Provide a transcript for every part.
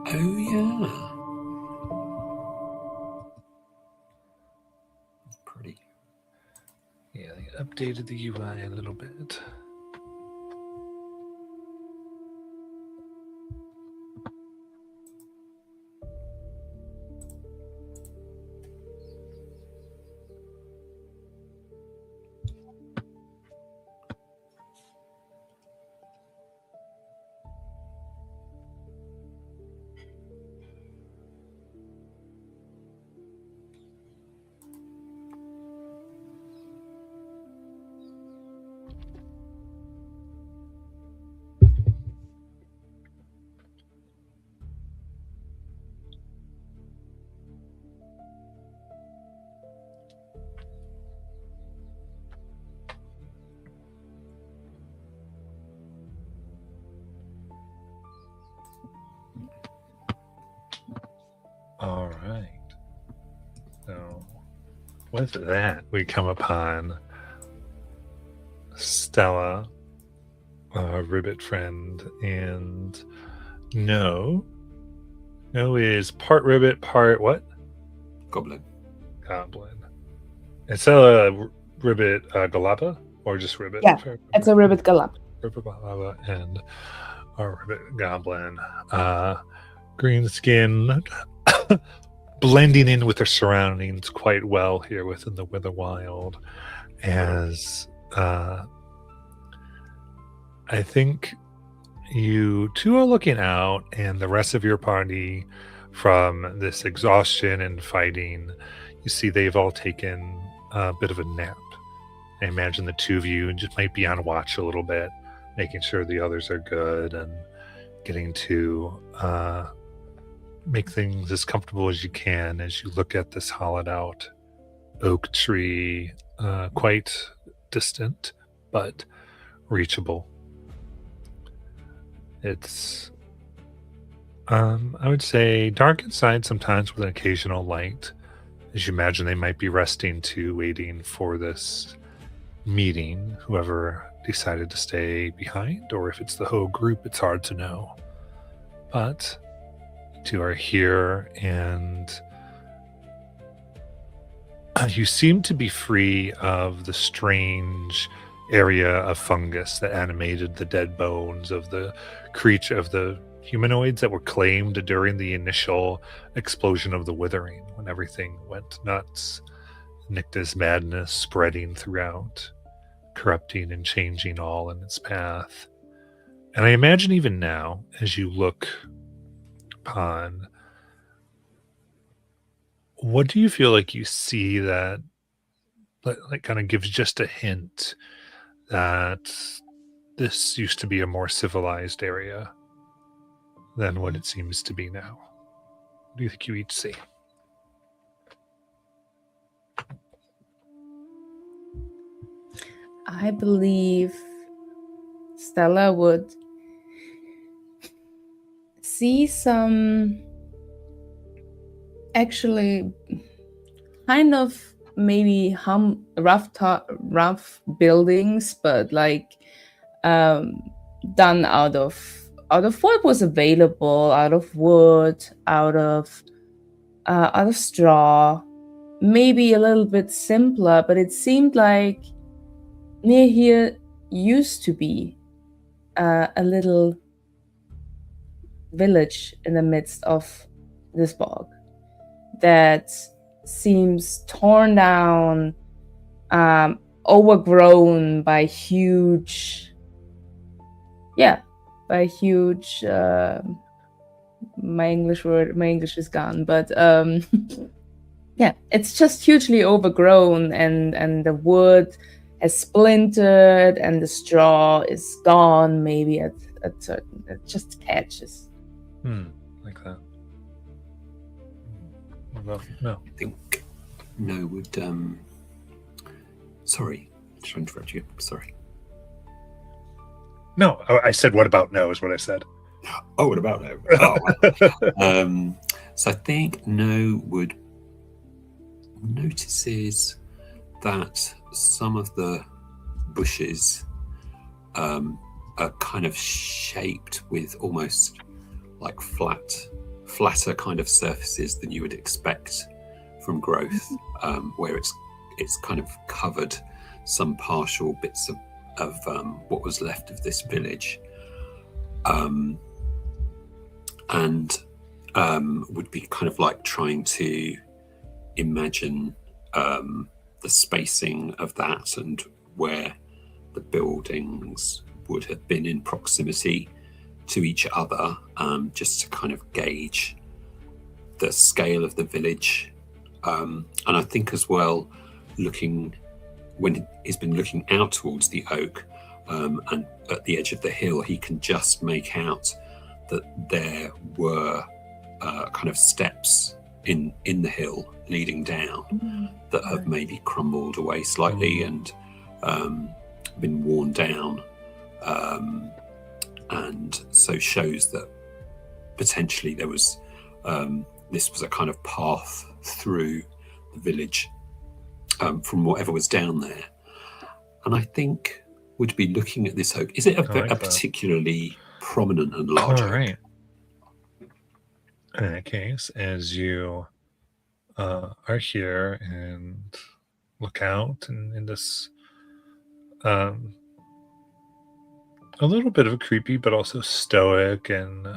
Oh, yeah. Pretty. Yeah, they updated the UI a little bit. All right. So, with that, we come upon Stella, Ribbit friend, and No is part Ribbit, part what? Goblin. Goblin. Is Stella Ribbit Galapa, or just Ribbit? Yeah, it's a Ribbit Galap. Ribbit Galapa and a Ribbit Goblin. Green skin, blending in with their surroundings quite well here within the Witherwild, as I think you two are looking out, and the rest of your party, from this exhaustion and fighting, you see they've all taken a bit of a nap. I imagine the two of you just might be on watch a little bit, making sure the others are good and getting to make things as comfortable as you can as you look at this hollowed out oak tree, quite distant but reachable. It's I would say dark inside sometimes with an occasional light, as you imagine they might be resting too, waiting for this meeting, whoever decided to stay behind, or if it's the whole group, it's hard to know. But you two are here, and you seem to be free of the strange area of fungus that animated the dead bones of the creature, of the humanoids that were claimed during the initial explosion of the Withering, when everything went nuts. Nycta's madness spreading throughout, corrupting and changing all in its path. And I imagine even now, as you look upon, what do you feel like you see that like kind of gives just a hint that this used to be a more civilized area than what it seems to be now? What do you think you each see? I believe Stella would see some actually kind of maybe rough buildings, but like done out of what was available, out of wood, out of straw, maybe a little bit simpler, but it seemed like near here used to be a little village in the midst of this bog that seems torn down, overgrown by huge my English is gone, but yeah, it's just hugely overgrown, and the wood has splintered and the straw is gone, maybe at certain, just patches. Like that. Well, no. I think No would sorry to interrupt you. Sorry. No, I said what about No is what I said. Oh, what about No? Oh. So I think No would notices that some of the bushes are kind of shaped with almost like flat flatter kind of surfaces than you would expect from growth, where it's kind of covered some partial bits of what was left of this village, and would be kind of like trying to imagine the spacing of that and where the buildings would have been in proximity to each other, just to kind of gauge the scale of the village. And I think as well, when he's been looking out towards the oak, and at the edge of the hill, he can just make out that there were kind of steps in the hill leading down that have maybe crumbled away slightly and been worn down, and so shows that potentially there was this was a kind of path through the village from whatever was down there. And I think would be looking at this oak. Is it a particularly prominent and large oak? All right. In that case, as you are here and look out and in this a little bit of a creepy but also stoic and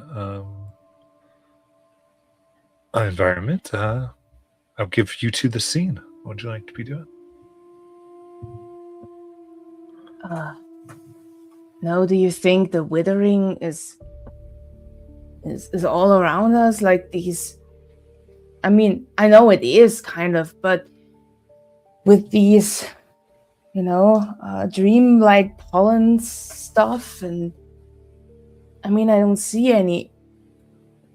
environment, I'll give you two the scene. What would you like to be doing? Now, do you think the withering is all around us? Like these, I mean, I know it is kind of, but with these, dream-like pollen stuff, and I mean, I don't see any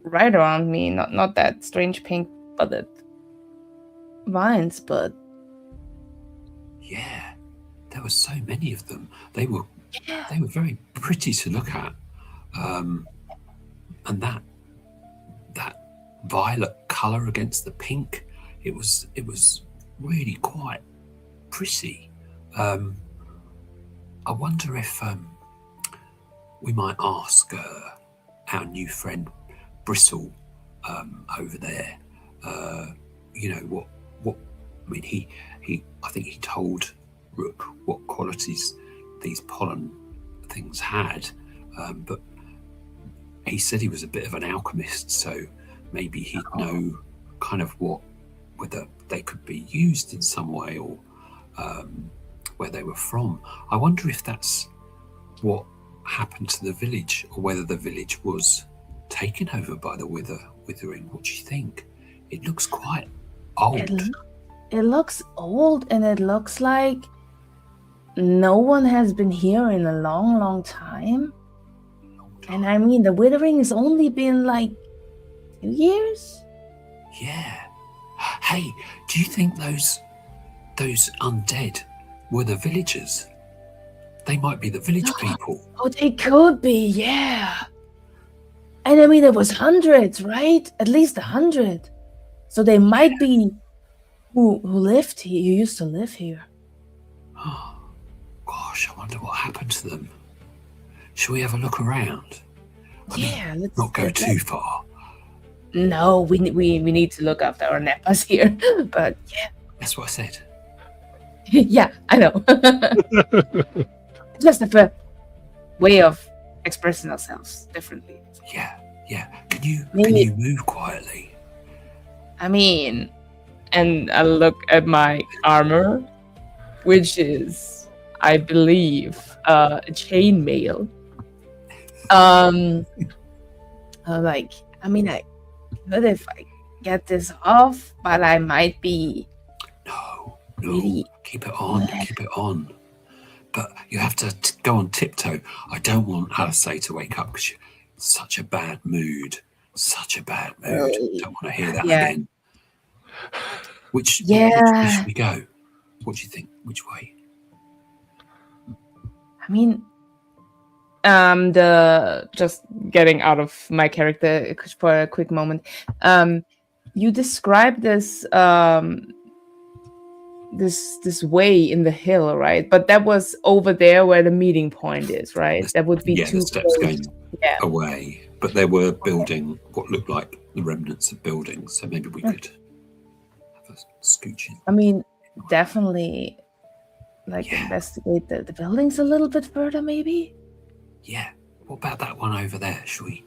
right around me. Not that strange pink budded vines, but yeah, there were so many of them. They were very pretty to look at, and that violet color against the pink, it was really quite pretty. I wonder if we might ask our new friend Bristle over there. What I mean, he I think he told Rook what qualities these pollen things had, but he said he was a bit of an alchemist, so maybe he'd know kind of whether they could be used in some way, or where they were from. I wonder if that's what happened to the village, or whether the village was taken over by the withering. What do you think? It looks quite old. It looks old, and it looks like no one has been here in a long, long time. And I mean, the withering has only been like 2 years. Yeah. Hey, do you think those undead were the villagers? They might be the village people. Oh, they could be, yeah. And I mean, there was hundreds, right? At least 100. So they might be who lived here, who used to live here. Oh, gosh, I wonder what happened to them. Shall we have a look around? Let's not go too far. No, we need to look after our neppas here. But yeah. That's what I said. Yeah, I know. Just a way of expressing ourselves differently. Yeah. Can you move quietly? I mean, and I look at my armor, which is, I believe, chainmail. I could if I get this off, but I might be. No, really keep it on. But you have to go on tiptoe. I don't want Alisei to wake up because you're in such a bad mood. Don't want to hear that again. Which way should we go? What do you think? Which way? I mean, just getting out of my character for a quick moment. You described this this way in the hill, right? But that was over there where the meeting point is, right? That would be the steps going away. but there were building what looked like the remnants of buildings, so maybe we could have a scooch in. I mean, definitely, like, Yeah. investigate the buildings a little bit further, maybe? Yeah. What about that one over there? Shall we?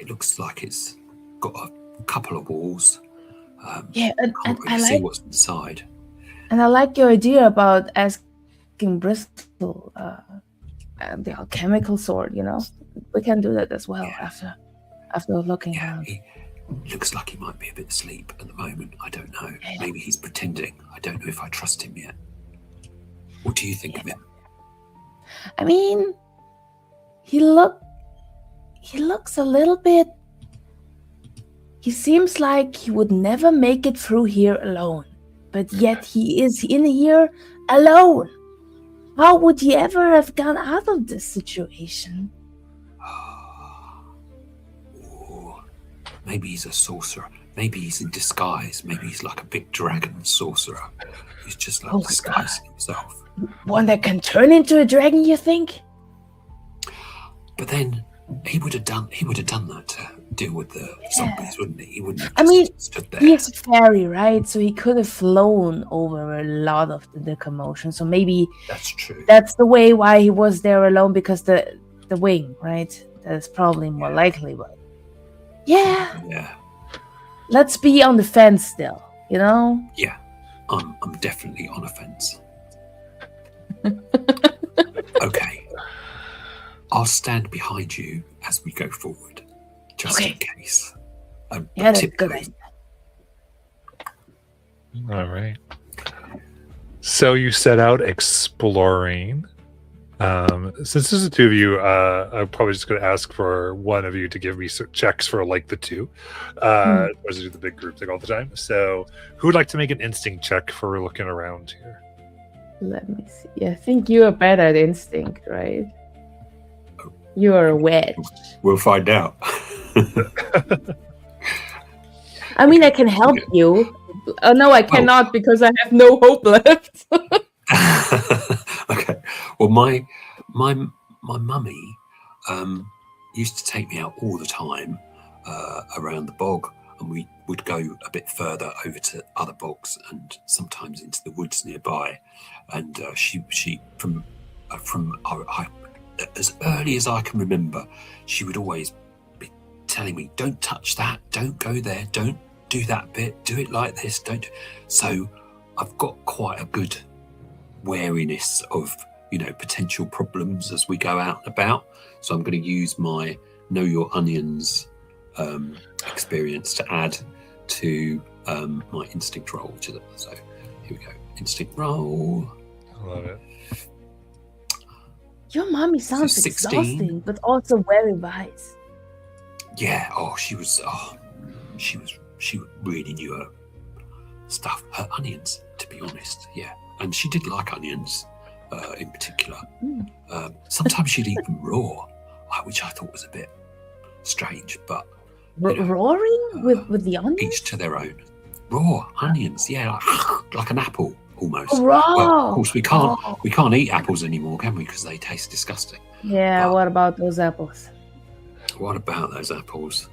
It looks like it's got a couple of walls. Yeah, and Can't I really see like what's inside. and I like your idea about asking Bristol the alchemical sword, you know? We can do that as well Yeah. after looking Yeah, around. he looks like he might be a bit asleep at the moment. I don't know. Yeah. Maybe he's pretending. I don't know if I trust him yet. What do you think of him? I mean, he looks a little bit. He seems like he would never make it through here alone, but yet he is in here alone. How would he ever have gone out of this situation? Ooh, maybe he's a sorcerer. Maybe he's in disguise. Maybe he's like a big dragon sorcerer who's just like Oh my disguising himself. One that can turn into a dragon, you think? But then he would have done that to deal with the zombies, wouldn't he? He wouldn't have I just mean, stood there. He is a fairy, right? So he could have flown over a lot of the commotion. So maybe That's true. that's the way why he was there alone, because the wing, right? That's probably more likely. But yeah, Yeah. let's be on the fence still, you know? Yeah. I'm definitely on a fence. Okay. I'll stand behind you as we go forward, just in case. Yeah, that's a good typically- idea. All right. So you set out exploring. Since there's the two of you, I'm probably just going to ask for one of you to give me some checks for like the two. Or to do the big group thing all the time. So who would like to make an instinct check for looking around here? Let me see. I think you are better at instinct, right? You are a wedge. We'll find out. I mean, I can help you. Oh no, I cannot because I have no hope left. Okay. Well, my mummy used to take me out all the time around the bog, and we would go a bit further over to other bogs and sometimes into the woods nearby. And she from as early as I can remember, she would always be telling me, "Don't touch that. Don't go there. Don't do that bit. Do it like this. Don't." So I've got quite a good wariness of, potential problems as we go out and about. So I'm going to use my Know Your Onions experience to add to my instinct roll. So here we go. Instinct roll. I love it. Your mommy sounds 16. exhausting, but also very wise. Yeah. She really knew her stuff. Her onions, to be honest. Yeah. And she did like onions in particular. Sometimes she'd eat them raw, which I thought was a bit strange, but Roaring with the onions? each to their own. Raw onions, yeah, like an apple almost. Oh, raw. Well, of course we can't Oh. we can't eat apples anymore, can we? Because they taste disgusting. Yeah, what about those apples? What about those apples?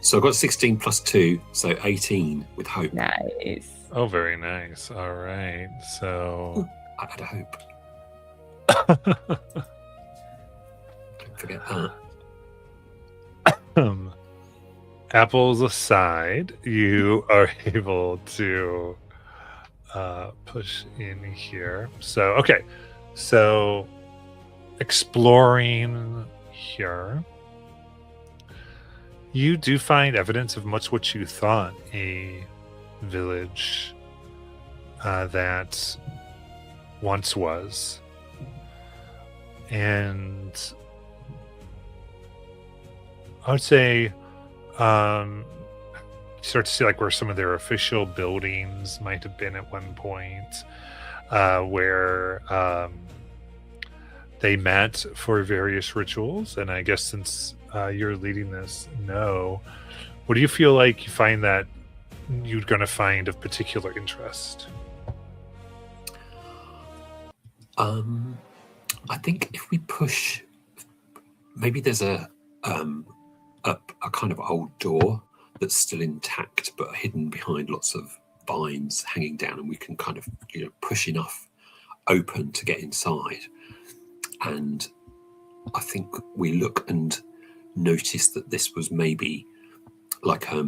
So I've got 16 plus 2, so 18 with hope. Nice. Oh, very nice. All right. So I had a hope. Don't forget that. apples aside, you are able to push in here. So, okay. So, exploring here, you do find evidence of much what you thought a village that once was. And I would say you start to see like where some of their official buildings might have been at one point, where they met for various rituals. And I guess since you're leading this, what do you feel like you find that you're going to find of particular interest? I think if we push, maybe there's a a kind of old door that's still intact but hidden behind lots of vines hanging down, and we can kind of push enough open to get inside. And I think we look and notice that this was maybe like a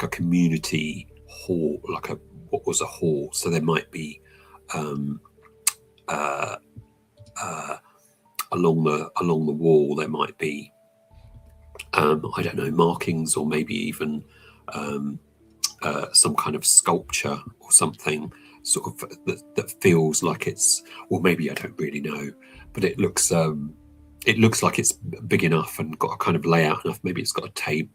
community hall, what was a hall. So there might be along the wall there might be I don't know, markings, or maybe even some kind of sculpture or something sort of that feels like it's, or maybe I don't really know, but it looks like it's big enough and got a kind of layout enough. Maybe it's got a kind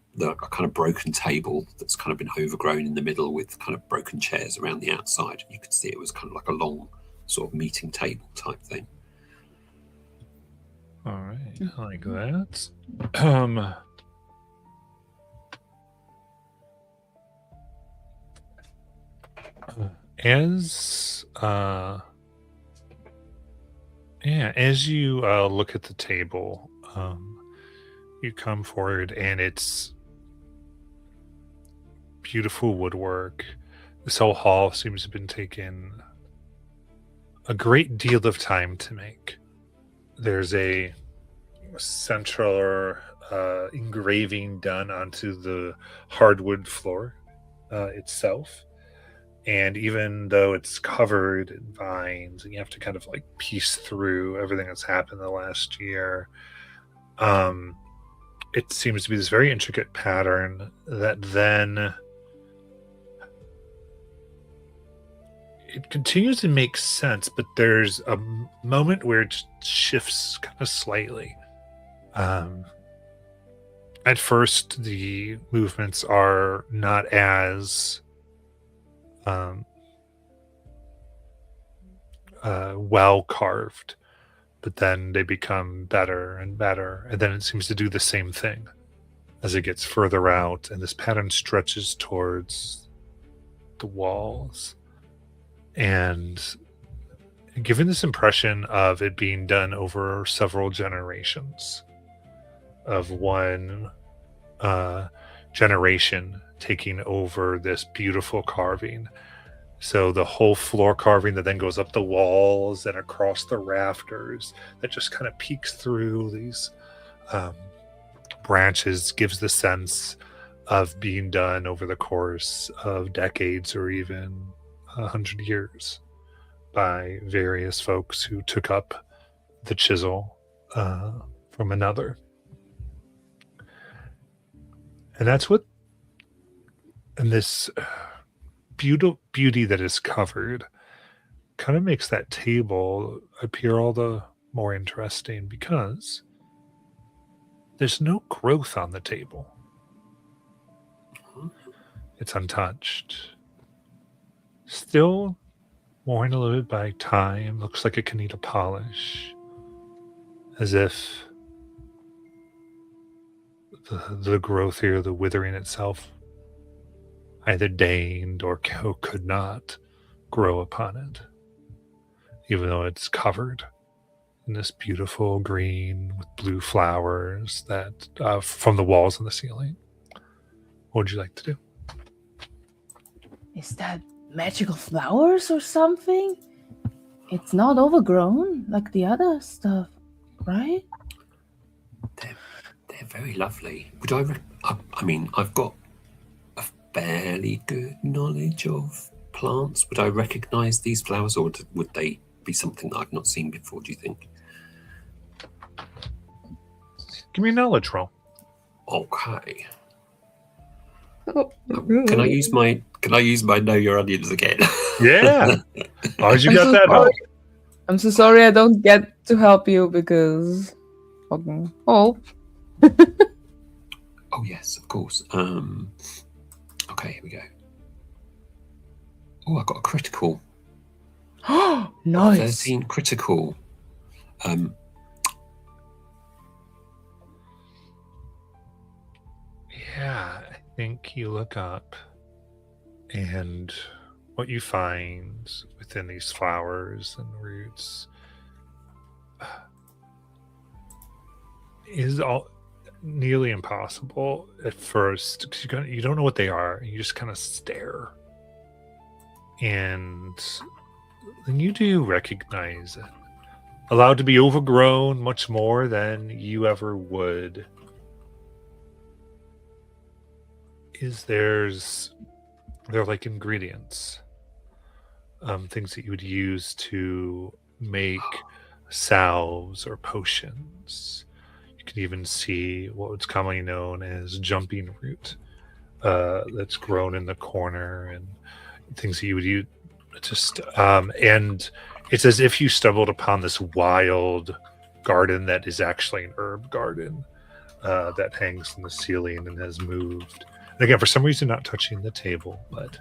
of broken table that's kind of been overgrown in the middle with kind of broken chairs around the outside. You could see it was kind of like a long sort of meeting table type thing. All right, I like that. As you look at the table, you come forward, and it's beautiful woodwork. This whole hall seems to have been taken a great deal of time to make. There's a central engraving done onto the hardwood floor itself. And even though it's covered in vines and you have to kind of like piece through everything that's happened the last year, it seems to be this very intricate pattern that then it continues to make sense, but there's a moment where it shifts kind of slightly. At first, the movements are not as well carved, but then they become better and better, and then it seems to do the same thing as it gets further out, and this pattern stretches towards the walls, and given this impression of it being done over several generations, of one generation taking over this beautiful carving. So the whole floor carving that then goes up the walls and across the rafters that just kind of peeks through these branches gives the sense of being done over the course of decades or even 100 years by various folks who took up the chisel from another. And that's what, and this beauty that is covered kind of makes that table appear all the more interesting, because there's no growth on the table. It's untouched. Still worn a little bit by time. Looks like it can need a polish. As if the growth here, the withering itself, either deigned or could not grow upon it, even though it's covered in this beautiful green with blue flowers that from the walls and the ceiling. What would you like to do? Is that magical flowers or something? It's not overgrown like the other stuff, right? They're very lovely. I mean, I've got a fairly good knowledge of plants. Would I recognize these flowers, or would they be something that I've not seen before, do you think? Give me a knowledge roll. Okay. Can I use my know your onions again? Yeah. As long as you got that help. I'm so sorry I don't get to help you because fucking oh. Oh yes, of course. Okay, here we go. Oh, I got a critical. Nice. 13 critical. Yeah, I think you look up, and what you find within these flowers and roots is all nearly impossible at first because you don't know what they are. You just kind of stare. And then you do recognize it. Allowed to be overgrown much more than you ever would. They're like ingredients, things that you would use to make salves or potions. You can even see what's commonly known as jumping root, that's grown in the corner, and things that you would use. And it's as if you stumbled upon this wild garden that is actually an herb garden, that hangs from the ceiling and has moved. And again, for some reason, not touching the table, but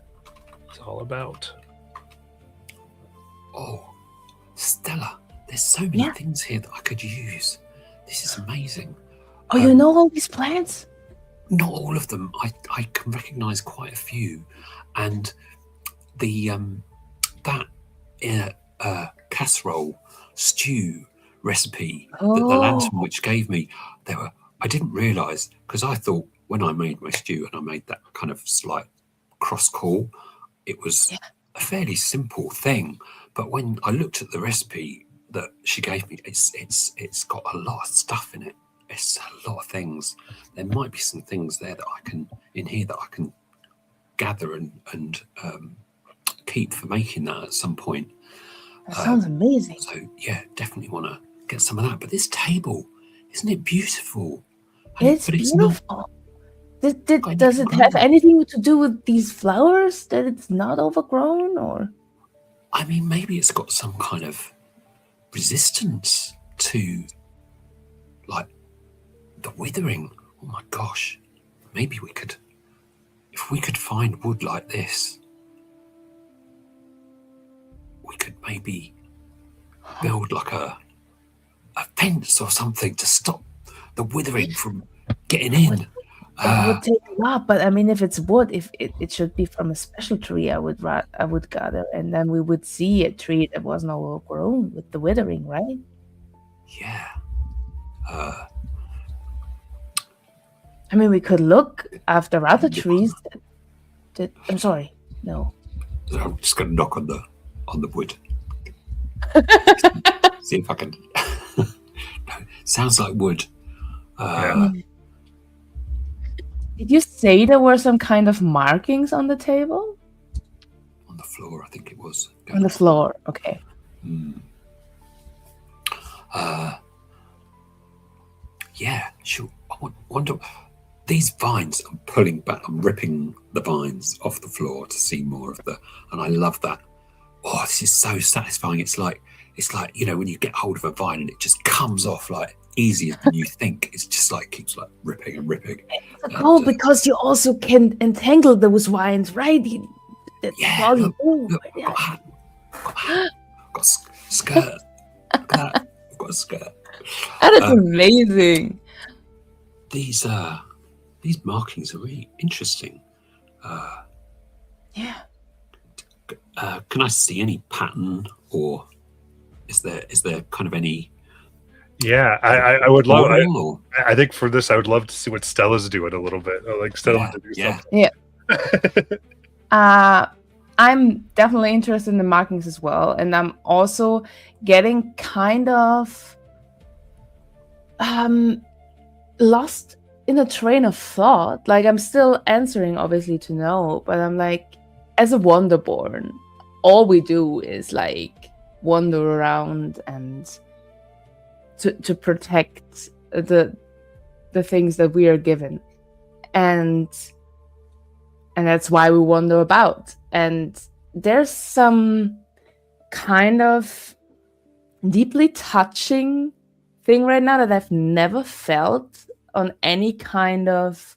it's all about. Oh, Stella, there's so many things here that I could use. This is amazing. Oh, you know all these plants? Not all of them. I can recognize quite a few. And the casserole stew recipe that the lantern witch gave me, I didn't realize, because I thought when I made my stew and I made that kind of slight cross call, it was a fairly simple thing. But when I looked at the recipe that she gave me, it's got a lot of stuff in it. It's a lot of things. There might be some things there that I can gather and keep for making that at some point. That sounds amazing. So yeah, definitely want to get some of that. But this table, isn't it beautiful? It's beautiful. Does it have anything to do with these flowers, that it's not overgrown, or? I mean, maybe it's got some kind of resistance to, like, the withering. Oh my gosh. Maybe if we could find wood like this, we could maybe build like a fence or something to stop the withering from getting in. It would take a lot, but I mean, if it's wood, if it should be from a special tree, I would gather, and then we would see a tree that wasn't overgrown with the withering, right? Yeah. I mean, we could look after other trees. I'm sorry, no. I'm just going to knock on the wood. See if I can. No, sounds like wood. Did you say there were some kind of markings on the table? On the floor, I think it was. On the floor, okay. Yeah, sure. I wonder. These vines, I'm ripping the vines off the floor to see more of and I love that. Oh, this is so satisfying. It's like, when you get hold of a vine and it just comes off like easier than you think. It's just like keeps like ripping and ripping. Because you also can entangle those vines, right? Look, got a skirt. Look at that. I've got a skirt. That is amazing. These markings are really interesting. Can I see any pattern, or is there kind of any? Yeah, I would love. I think for this, I would love to see what Stella's doing a little bit. Like Stella to do something. Yeah. I'm definitely interested in the markings as well, and I'm also getting kind of lost in a train of thought. Like, I'm still answering, obviously, to know, but I'm like, as a Wonderborn, all we do is like wander around and to protect the things that we are given, and that's why we wander about. And there's some kind of deeply touching thing right now that I've never felt on any kind of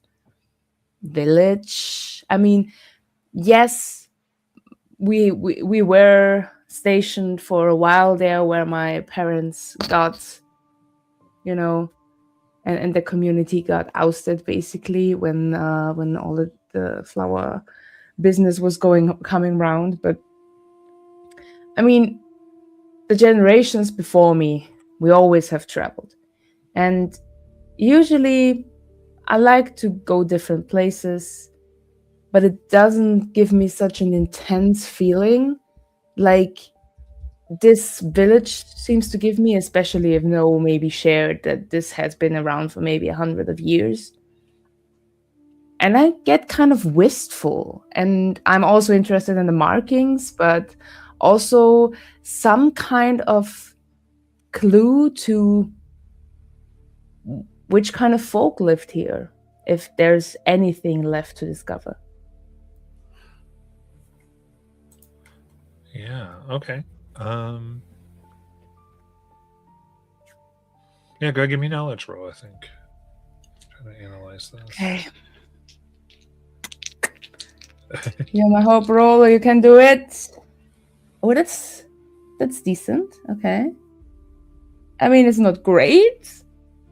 village. I mean, yes, we were stationed for a while there where my parents got, and the community got ousted basically when all the flower business was coming round. But I mean, the generations before me, we always have traveled, and usually I like to go different places, but it doesn't give me such an intense feeling like this village seems to give me, especially if No maybe shared that this has been around for maybe 100 of years. And I get kind of wistful. And I'm also interested in the markings, but also some kind of clue to which kind of folk lived here, if there's anything left to discover. Yeah. Okay. Yeah, go ahead, give me a knowledge roll, I think. Trying to analyze this. Okay. You're my hope roller, you can do it. Oh, that's decent. Okay. I mean, it's not great,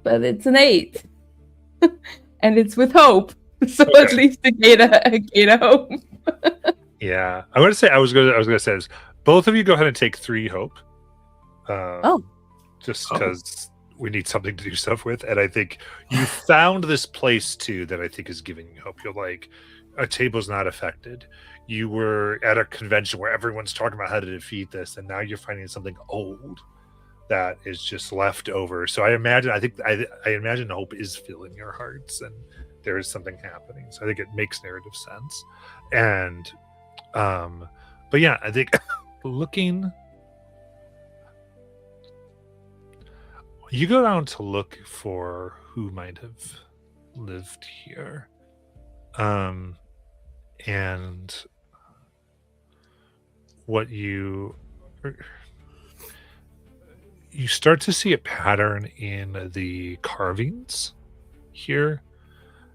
but it's an 8. And it's with hope. So Okay. at least I get a hope. Yeah. I was gonna say this. Both of you go ahead and take 3 hope. Just because we need something to do stuff with. And I think you found this place too that I think is giving you hope. You're like, a table's not affected. You were at a convention where everyone's talking about how to defeat this, and now you're finding something old that is just left over. So I imagine hope is filling your hearts, and there is something happening. So I think it makes narrative sense. And but yeah, I think looking, you go down to look for who might have lived here. And what you start to see a pattern in the carvings here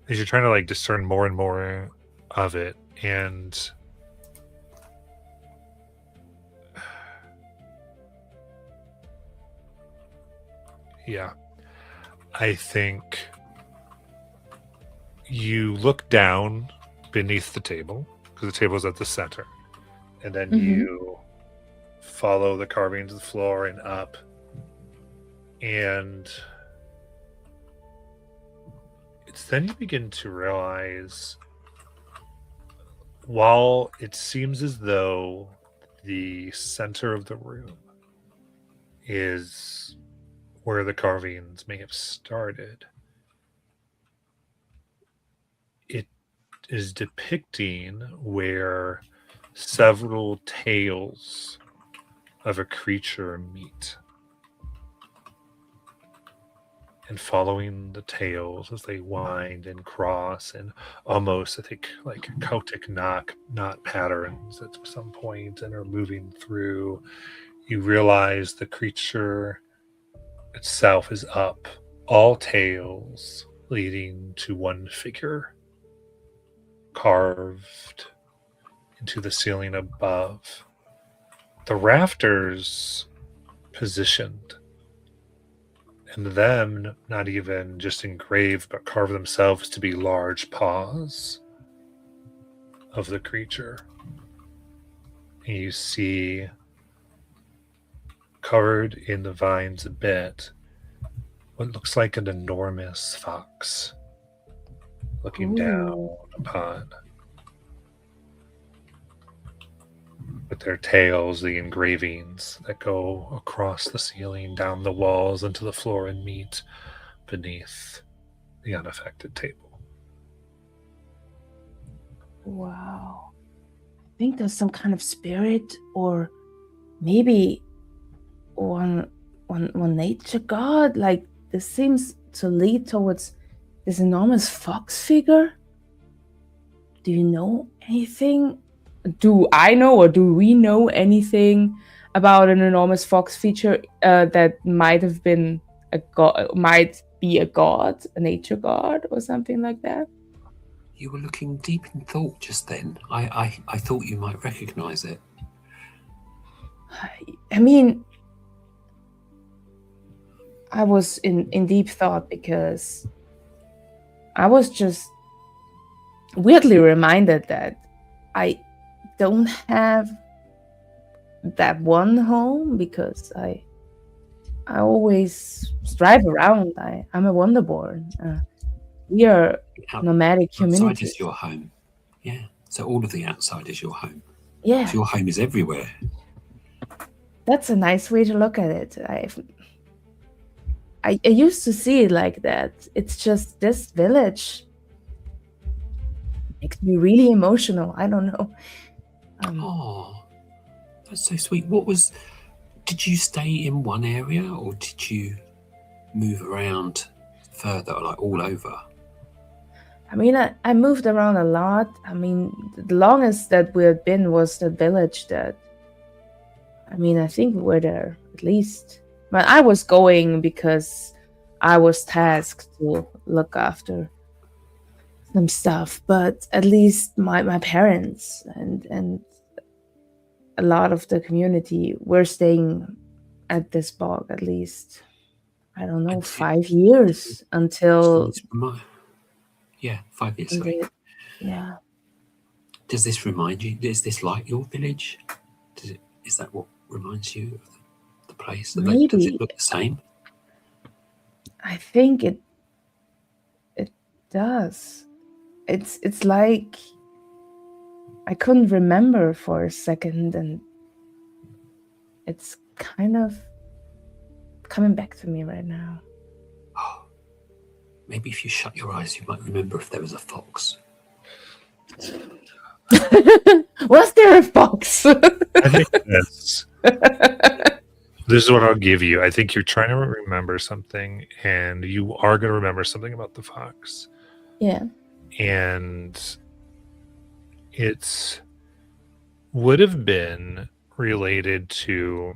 as you're trying to like discern more and more of it. And yeah, I think you look down beneath the table, because the table is at the center, and then you follow the carving to the floor and up, and it's then you begin to realize, while it seems as though the center of the room is where the carvings may have started, it is depicting where several tails of a creature meet. And following the tails as they wind and cross, and almost, I think, like Celtic knot patterns at some point, and are moving through, you realize the creature itself is up, all tails leading to one figure carved into the ceiling above. The rafters positioned, and them not even just engraved, but carved themselves to be large paws of the creature. And you see, covered in the vines a bit, what looks like an enormous fox looking down upon, with their tails, the engravings that go across the ceiling, down the walls, into the floor, and meet beneath the unaffected table. Wow. I think there's some kind of spirit, or maybe one nature god. Like, this seems to lead towards this enormous fox figure. Do you know anything? Do I know, or do we know anything about an enormous fox feature that might have been a god, might be a god, a nature god, or something like that? You were looking deep in thought just then. I thought you might recognize it. I mean, I was in deep thought because I was just weirdly reminded that I don't have that one home, because I always strive around. I'm a Wonderborn. We are Out- nomadic outside communities. is your home. Yeah. So all of the outside is your home. Yeah, So your home is everywhere. that's a nice way to look at it. I used to see it like that. It's just this village makes me really emotional. I don't know. Oh, that's so sweet. Did you stay in one area or did you move around further, like all over? I mean, I moved around a lot. I mean, the longest that we had been was the village that, I mean, I think we were there at least. But I was going because I was tasked to look after some stuff. But at least my parents and a lot of the community were staying at this bog at least. I don't know, 5 years until. Yeah, 5 years. Sorry. Yeah. Does this remind you? Is this like your village? Is that what reminds you of the place? Maybe. Does it look the same? I think it does. It's like I couldn't remember for a second, and it's kind of coming back to me right now. Oh, maybe if you shut your eyes, you might remember if there was a fox. Was there a fox? I think this is what I'll give you. I think you're trying to remember something, and you are going to remember something about the fox. Yeah. And it's would have been related to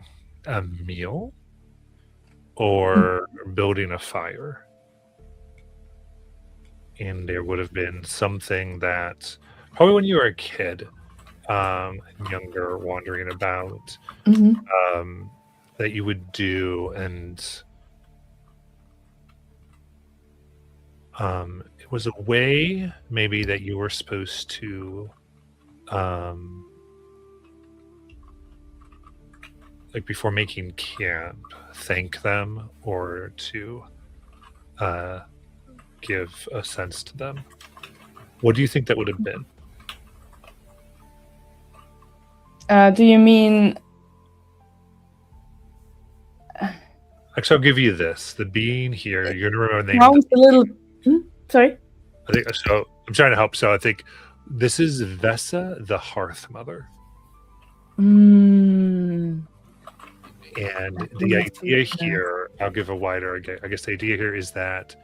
a meal or building a fire. And there would have been something that probably when you were a kid, younger, wandering about, that you would do, and it was a way maybe that you were supposed to like before making camp, thank them or to give a sense to them. What do you think that would have been? Do you mean? Actually, I'll give you this. The being here, you're gonna remember the name. Sounds a little. Sorry. I think so. I'm trying to help. So I think this is Vesa, the Hearth Mother. And the idea here, I'll give a wider. I guess the idea here is that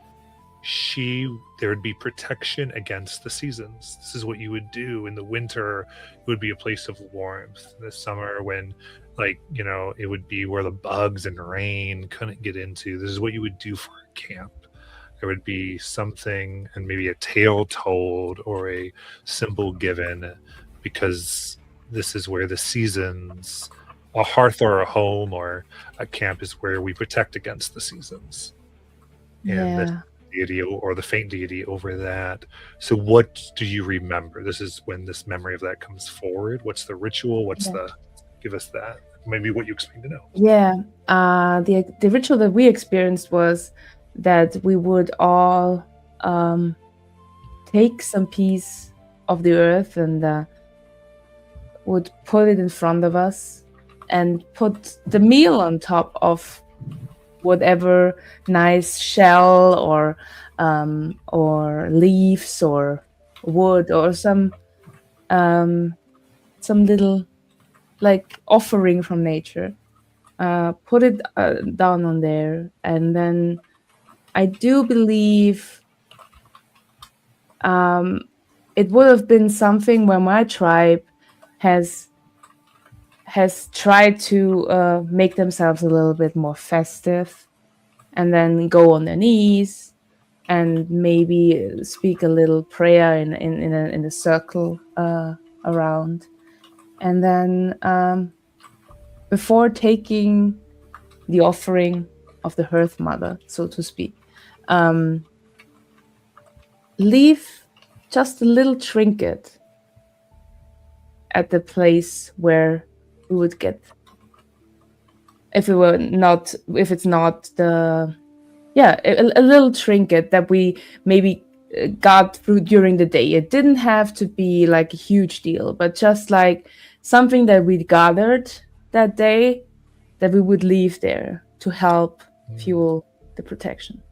there would be protection against the seasons. This is what you would do in the winter. It would be a place of warmth. In the summer, when it would be where the bugs and rain couldn't get into. This is what you would do for a camp. There would be something, and maybe a tale told or a symbol given, because this is where the seasons, a hearth or a home or a camp is where we protect against the seasons. And the deity or the faint deity over that. So what do you remember? This is when this memory of that comes forward. What's the ritual? Give us that. Maybe what you explained to know. Yeah. The ritual that we experienced was that we would all take some piece of the earth and would put it in front of us and put the meal on top of whatever nice shell or leaves or wood or some little offering from nature. Put it down on there, and then I do believe it would have been something where my tribe has tried to make themselves a little bit more festive, and then go on their knees and maybe speak a little prayer in a circle around, and then before taking the offering of the Hearth Mother, so to speak, leave just a little trinket at the place where we would get, if it's not a little trinket that we maybe got through during the day. It didn't have to be like a huge deal, but just like something that we gathered that day that we would leave there to help fuel the protection.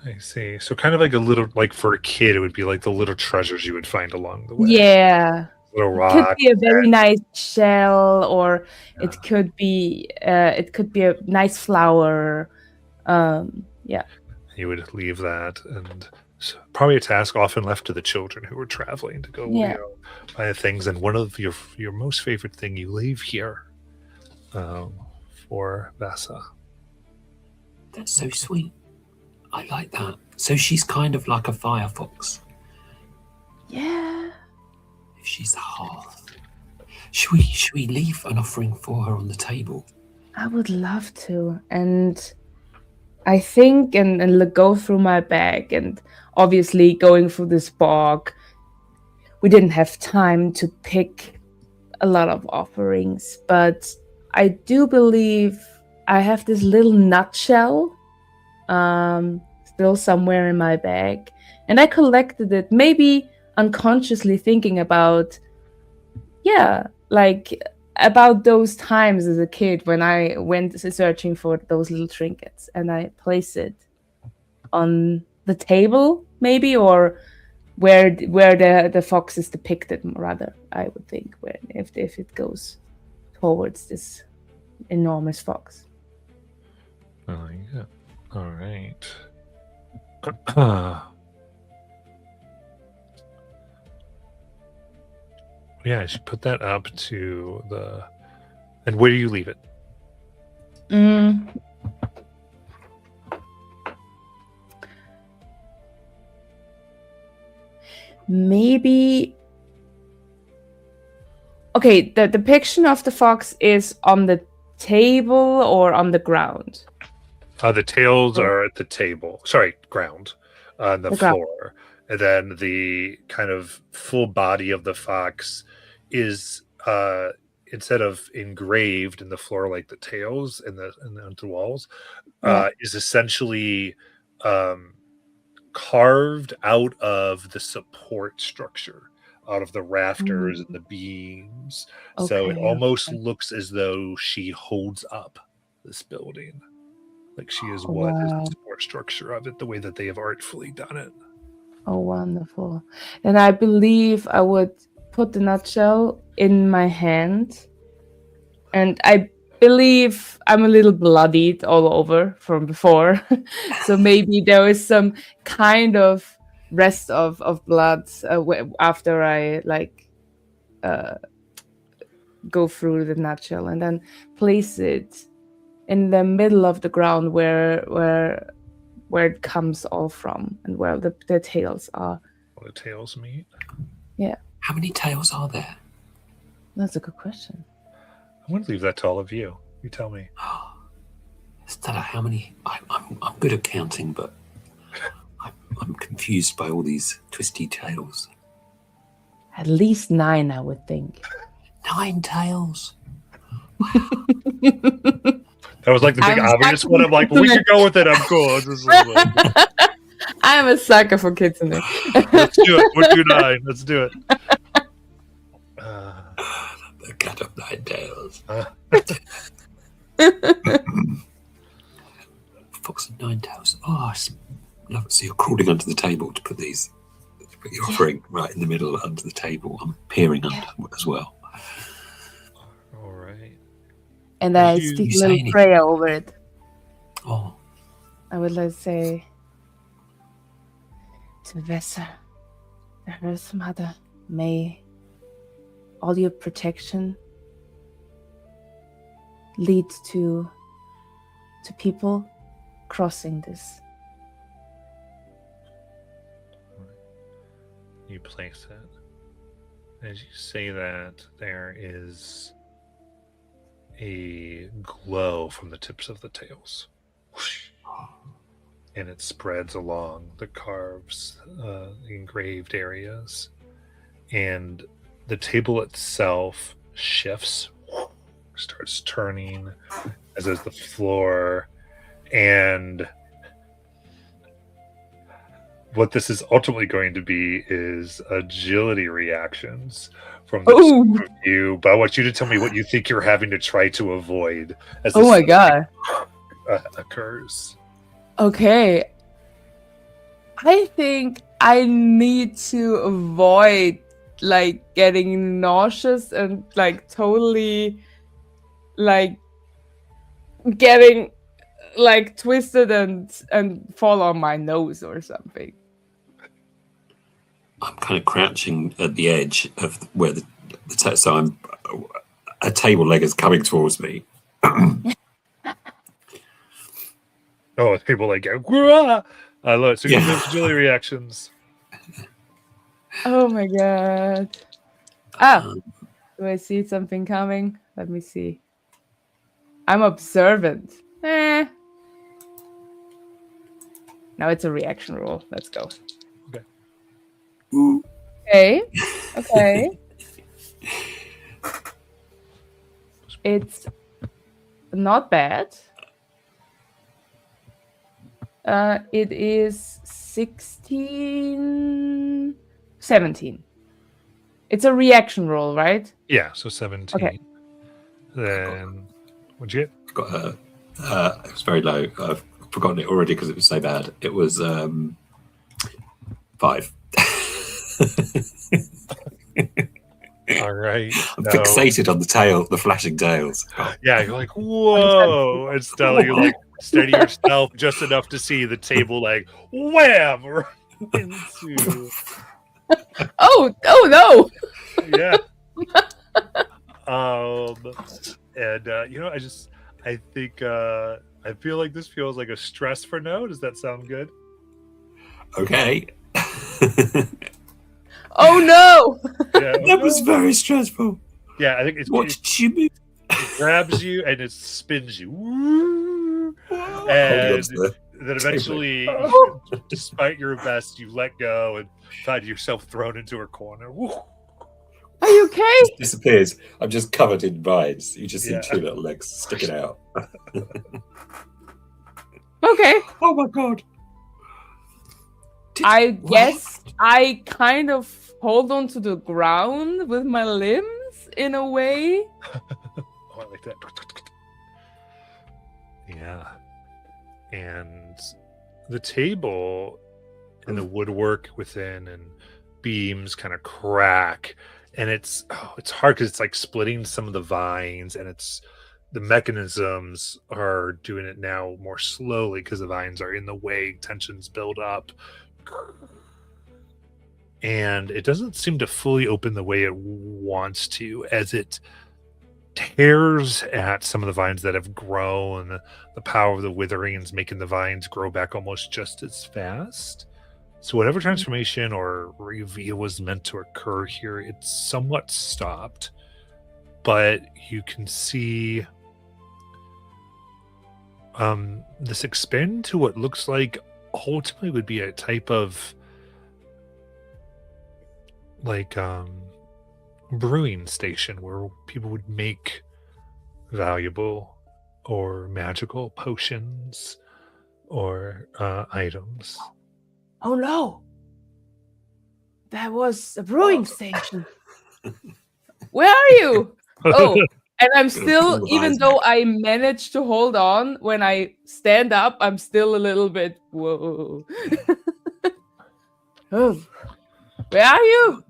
I see. So kind of like a little, like for a kid, it would be like the little treasures you would find along the way. Yeah. Little It rock. could be a very nice shell, or Yeah. it could be a nice flower. Yeah. You would leave that, and probably a task often left to the children who were traveling to go, Yeah. buy the things. And one of your most favorite thing you leave here for Vasa. That's so sweet. I like that. So she's kind of like a firefox. Yeah. If she's a hearth. Should we leave an offering for her on the table? I would love to. And I think and go through my bag, and obviously going through this bog, we didn't have time to pick a lot of offerings, but I do believe I have this little nutshell still somewhere in my bag, and I collected it, maybe unconsciously thinking about about those times as a kid when I went searching for those little trinkets, and I place it on the table, maybe, or where the fox is depicted, rather, I would think, where if it goes towards this enormous fox. Oh, yeah. All right. Yeah, I should put that up to the. And where do you leave it? Maybe. Okay, the depiction of the fox is on the table or on the ground? The tails are at the table. Sorry, ground. On the floor. And then the kind of full body of the fox is instead of engraved in the floor like the tails and the walls, is essentially carved out of the support structure, out of the rafters and the beams. Okay, so it almost looks as though she holds up this building. Like she is what is the support structure of it, the way that they have artfully done it. Oh, wonderful. And I believe I would put the nutshell in my hand. And I believe I'm a little bloodied all over from before. So maybe there is some kind of rest of blood after I go through the nutshell, and then place it in the middle of the ground where it comes all from, and where the tails are. Where the tails meet? Yeah. How many tails are there? That's a good question. I'm going to leave that to all of you. You tell me. Stella, how many? I'm good at counting, but I'm confused by all these twisty tails. At least 9, I would think. 9 tails? That was like the big obvious one. I'm like, we can go with it. I'm cool. I am a sucker for kids in there. Let's do it. We'll do 9. Let's do it. The cat of 9 tails. Fox of 9 tails. Oh, I love it. So you're crawling under the table to put your offering right in the middle under the table. I'm peering under as well. All right. And I speak a little prayer over it. Oh. I would like to say to Vesa, the Earth Mother, may all your protection lead to people crossing this. You place it. As you say that, there is a glow from the tips of the tails. Whoosh. And it spreads along the carves, the engraved areas. And the table itself shifts, starts turning, as does the floor. And what this is ultimately going to be is agility reactions from the Oh, two of you. But I want you to tell me what you think you're having to try to avoid as oh this my god. occurs. Okay. I think I need to avoid like getting nauseous and like totally like getting like twisted and fall on my nose or something. I'm kind of crouching at the edge of where so I'm a table leg is coming towards me. Oh, it's people like, "Gwah!" I love it. So you Yeah. do those agility reactions. Oh my god. Ah, do I see something coming? Let me see. I'm observant. Now it's a reaction roll. Let's go. Ooh. Okay. Okay. It's not bad. It is 16, 17. It's a reaction roll, right? Yeah, so 17. Okay. Then what'd you get? Got it was very low. I've forgotten it already because it was so bad. It was 5. All right. I'm so- fixated on the flashing tails. Oh, Yeah, you're like, whoa. And Stella, you like steady yourself just enough to see the table like wham right into Oh no! yeah. And I think I feel like this feels like a stress for no. Does that sound good? okay. Oh no! Yeah. That was very stressful. Yeah, I think it What did you move? grabs you and it spins you. Holding on And to the then eventually, despite your best, you let go and find yourself thrown into a corner. Woo. Are you okay? disappears. I'm just covered in vines. You just see Yeah. 2 little legs sticking out. Okay. Oh my god. I What? guess I kind of hold on to the ground with my limbs in a way. Oh, I like that. Yeah. And the table and the woodwork within and beams kind of crack. And it's hard because it's like splitting some of the vines and the mechanisms are doing it now more slowly because the vines are in the way, tensions build up. And it doesn't seem to fully open the way it wants to as it tears at some of the vines that have grown. The power of the witherings making the vines grow back almost just as fast. So whatever transformation or reveal was meant to occur here, it's somewhat stopped. But you can see this expand to what looks like ultimately would be a type of like brewing station where people would make valuable or magical potions or items. Oh no! That was a brewing station. Where are you? Oh, and I'm still, pull the even vines though I managed to hold on, when I stand up, I'm still a little bit, whoa. Oh, where are you?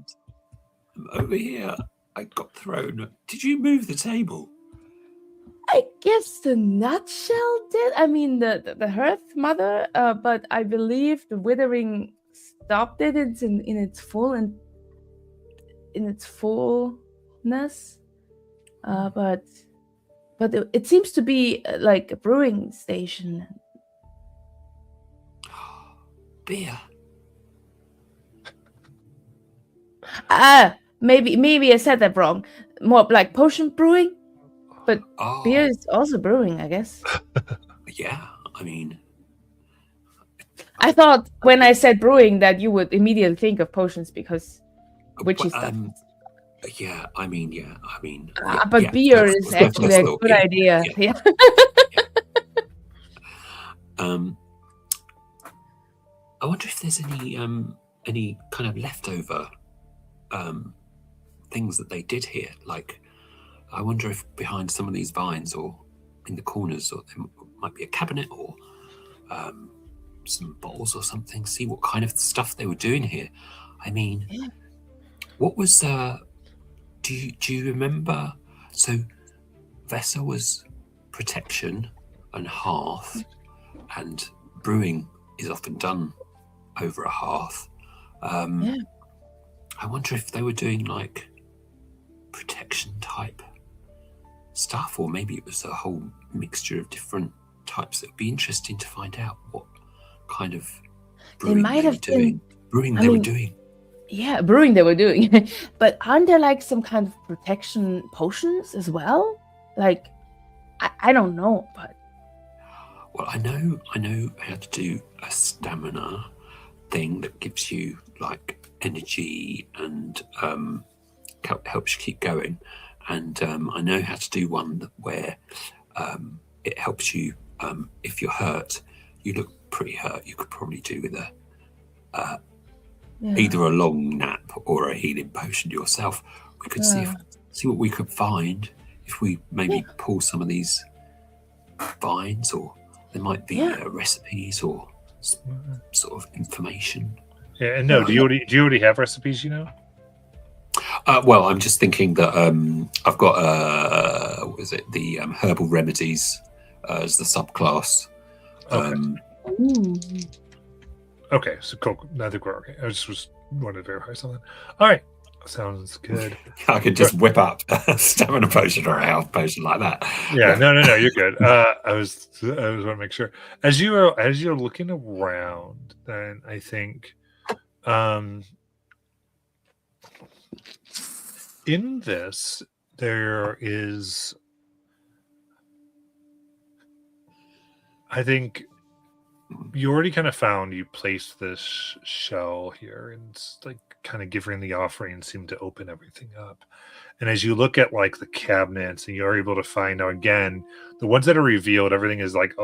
I'm over here. I got thrown. Did you move the table? I guess the nutshell did. I mean, the Hearth Mother, but I believe the withering stopped it in its full and in its fullness. But it seems to be like a brewing station. Beer. Maybe I said that wrong. More like potion brewing, but Oh, beer is also brewing, I guess. yeah. I mean, I thought when I said brewing that you would immediately think of potions because witchy but, stuff. yeah. I mean, yeah. But yeah, beer that's- is that's actually a little, good yeah, idea. yeah. Yeah. I wonder if there's any kind of leftover things that they did here. Like, I wonder if behind some of these vines or in the corners, or there might be a cabinet or some bottles or something. See what kind of stuff they were doing here. I mean, what was do you remember? So Vessel was protection and hearth, and brewing is often done over a hearth. I wonder if they were doing like protection type stuff, or maybe it was a whole mixture of different types. It would be interesting to find out what kind of brewing might have been- brewing I they were mean- doing. Yeah, brewing they were doing. But aren't there like some kind of protection potions as well? Like, I don't know, but Well, I know how to do a stamina thing that gives you like energy and helps you keep going. And I know how to do one where it helps you if you're hurt. You look pretty hurt. You could probably do with either a long nap or a healing potion yourself. We could see what we could find if we maybe pull some of these vines, or there might be recipes or sort of information. Yeah, and no, do you already have recipes? You know. Well, I'm just thinking that I've got what is it? The herbal remedies as the subclass. Okay, so cool. I think we're okay. I just wanted to verify something. All right, sounds good. I could just whip up a stamina potion or a health potion like that. Yeah, no, you're good. I was want to make sure as you're looking around, then I think, in this there is, I think you already kind of found you placed this shell here, and like kind of giving the offering seemed to open everything up. And as you look at like the cabinets, and you're able to find, now again, the ones that are revealed, everything is like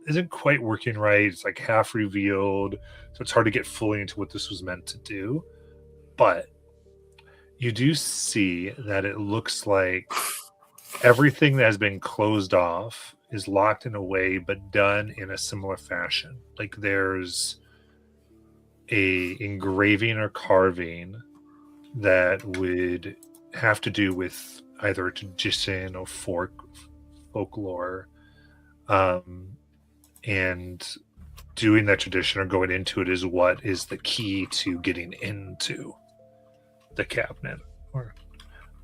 isn't quite working right. It's like half revealed, so it's hard to get fully into what this was meant to do. But you do see that it looks like everything that has been closed off is locked in a way, but done in a similar fashion. Like there's a engraving or carving that would have to do with either a tradition or folklore, and doing that tradition or going into it is what is the key to getting into the cabinet or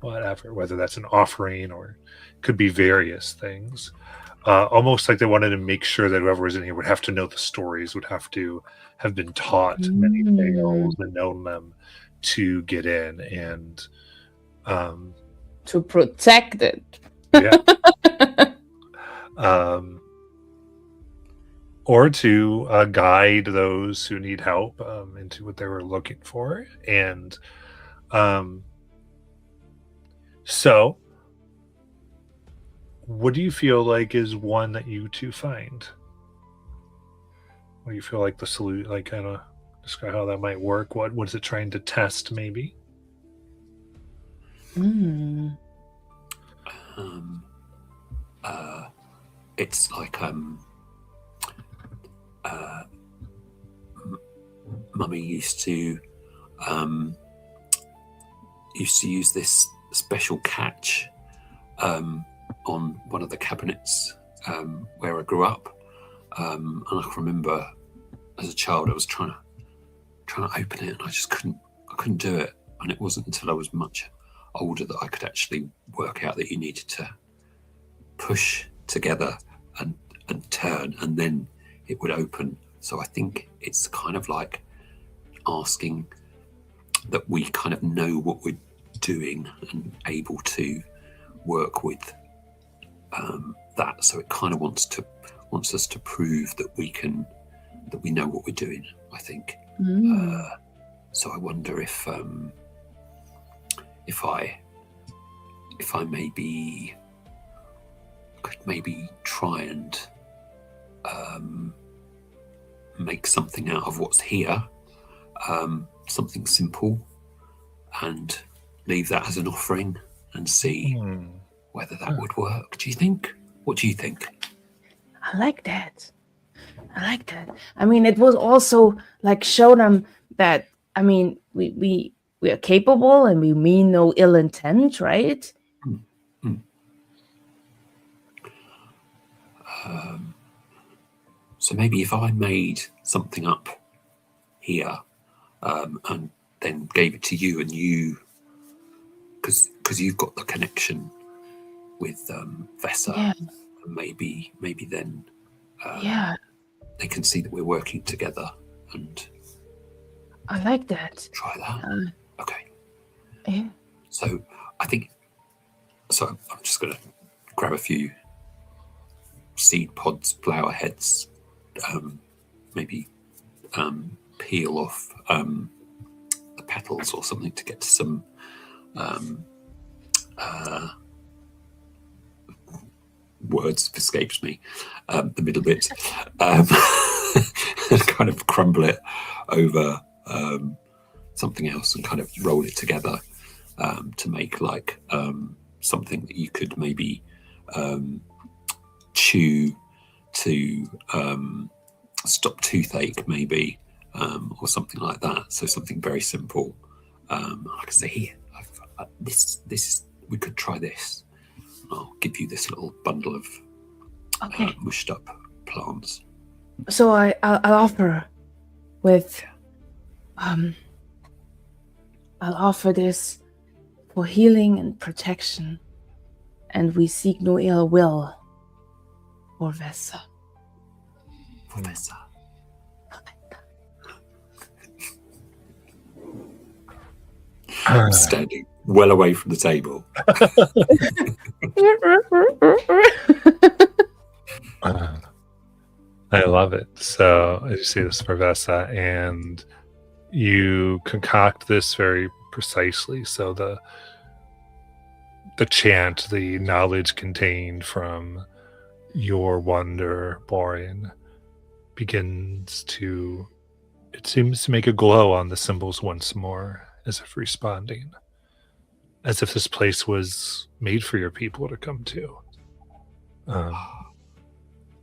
whatever, whether that's an offering or could be various things. Almost like they wanted to make sure that whoever was in here would have to know the stories, would have to have been taught many tales and known them to get in, and to protect it. Or to guide those who need help into what they were looking for. And so what do you feel like is one that you two find? What do you feel like the solution, like kind of describe how that might work? What is it trying to test, maybe? It's like Mummy used to use this special catch on one of the cabinets where I grew up, and I can remember as a child I was trying to open it, and I just couldn't do it. And it wasn't until I was much older that I could actually work out that you needed to push together and turn, and then it would open. So I think it's kind of like asking that we kind of know what we're doing and able to work with that. So it kind of wants us to prove that we know what we're doing, I think. So I wonder if I maybe could maybe try and make something out of what's here, something simple, and leave that as an offering and see whether that would work. Do you think? What do you think? I like that. I mean, it was also like show them that, I mean, we are capable and we mean no ill intent, right? So maybe if I made something up here and then gave it to you, and you, because you've got the connection with Vesa, Yeah. and maybe then Yeah, they can see that we're working together and I like that. try that. Okay. Yeah. So I think, so I'm just going to grab a few seed pods, flower heads, maybe peel off the petals or something to get to some words escapes me, the middle bit, and kind of crumble it over something else and kind of roll it together to make like something that you could maybe chew to stop toothache, maybe, or something like that. So something very simple. I can say, here, this is, we could try this. I'll give you this little bundle of mushed up plants. So I'll offer with I'll offer this for healing and protection, and we seek no ill will for Vesa. Professor. Standing well away from the table. I love it. So as you see this for Vesa, and you concoct this very precisely. So the chant, the knowledge contained from your wonder, Borean, begins to, it seems to make a glow on the symbols once more, as if responding, as if this place was made for your people to come to.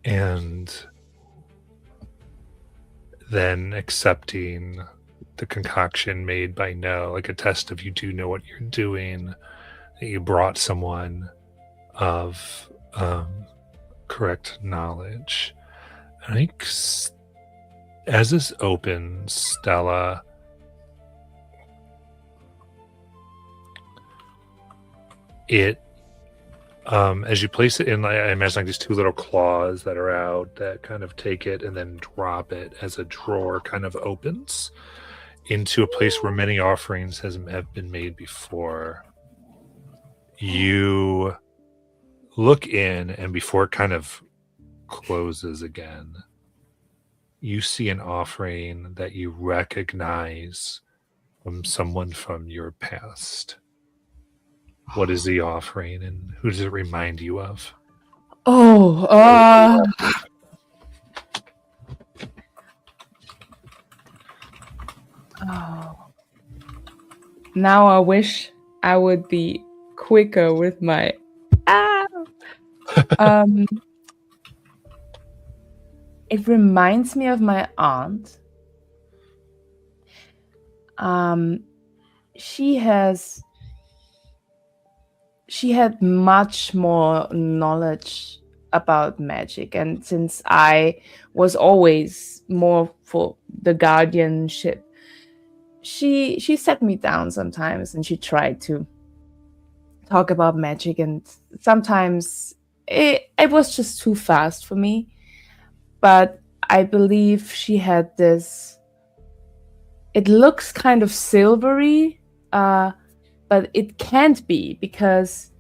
And then accepting the concoction made by No, like a test of you do know what you're doing, that you brought someone of correct knowledge. I think as this opens, Stella, it as you place it in, I imagine like these two little claws that are out that kind of take it and then drop it as a drawer kind of opens into a place where many offerings have been made before. You look in, and before it kind of closes again, you see an offering that you recognize from someone from your past. What is the offering, and who does it remind you of? Oh, now I wish I would be quicker with my it reminds me of my aunt. She had much more knowledge about magic, and since I was always more for the guardianship, she sat me down sometimes and she tried to talk about magic, and sometimes it was just too fast for me. But I believe she had this, it looks kind of silvery, but it can't be, because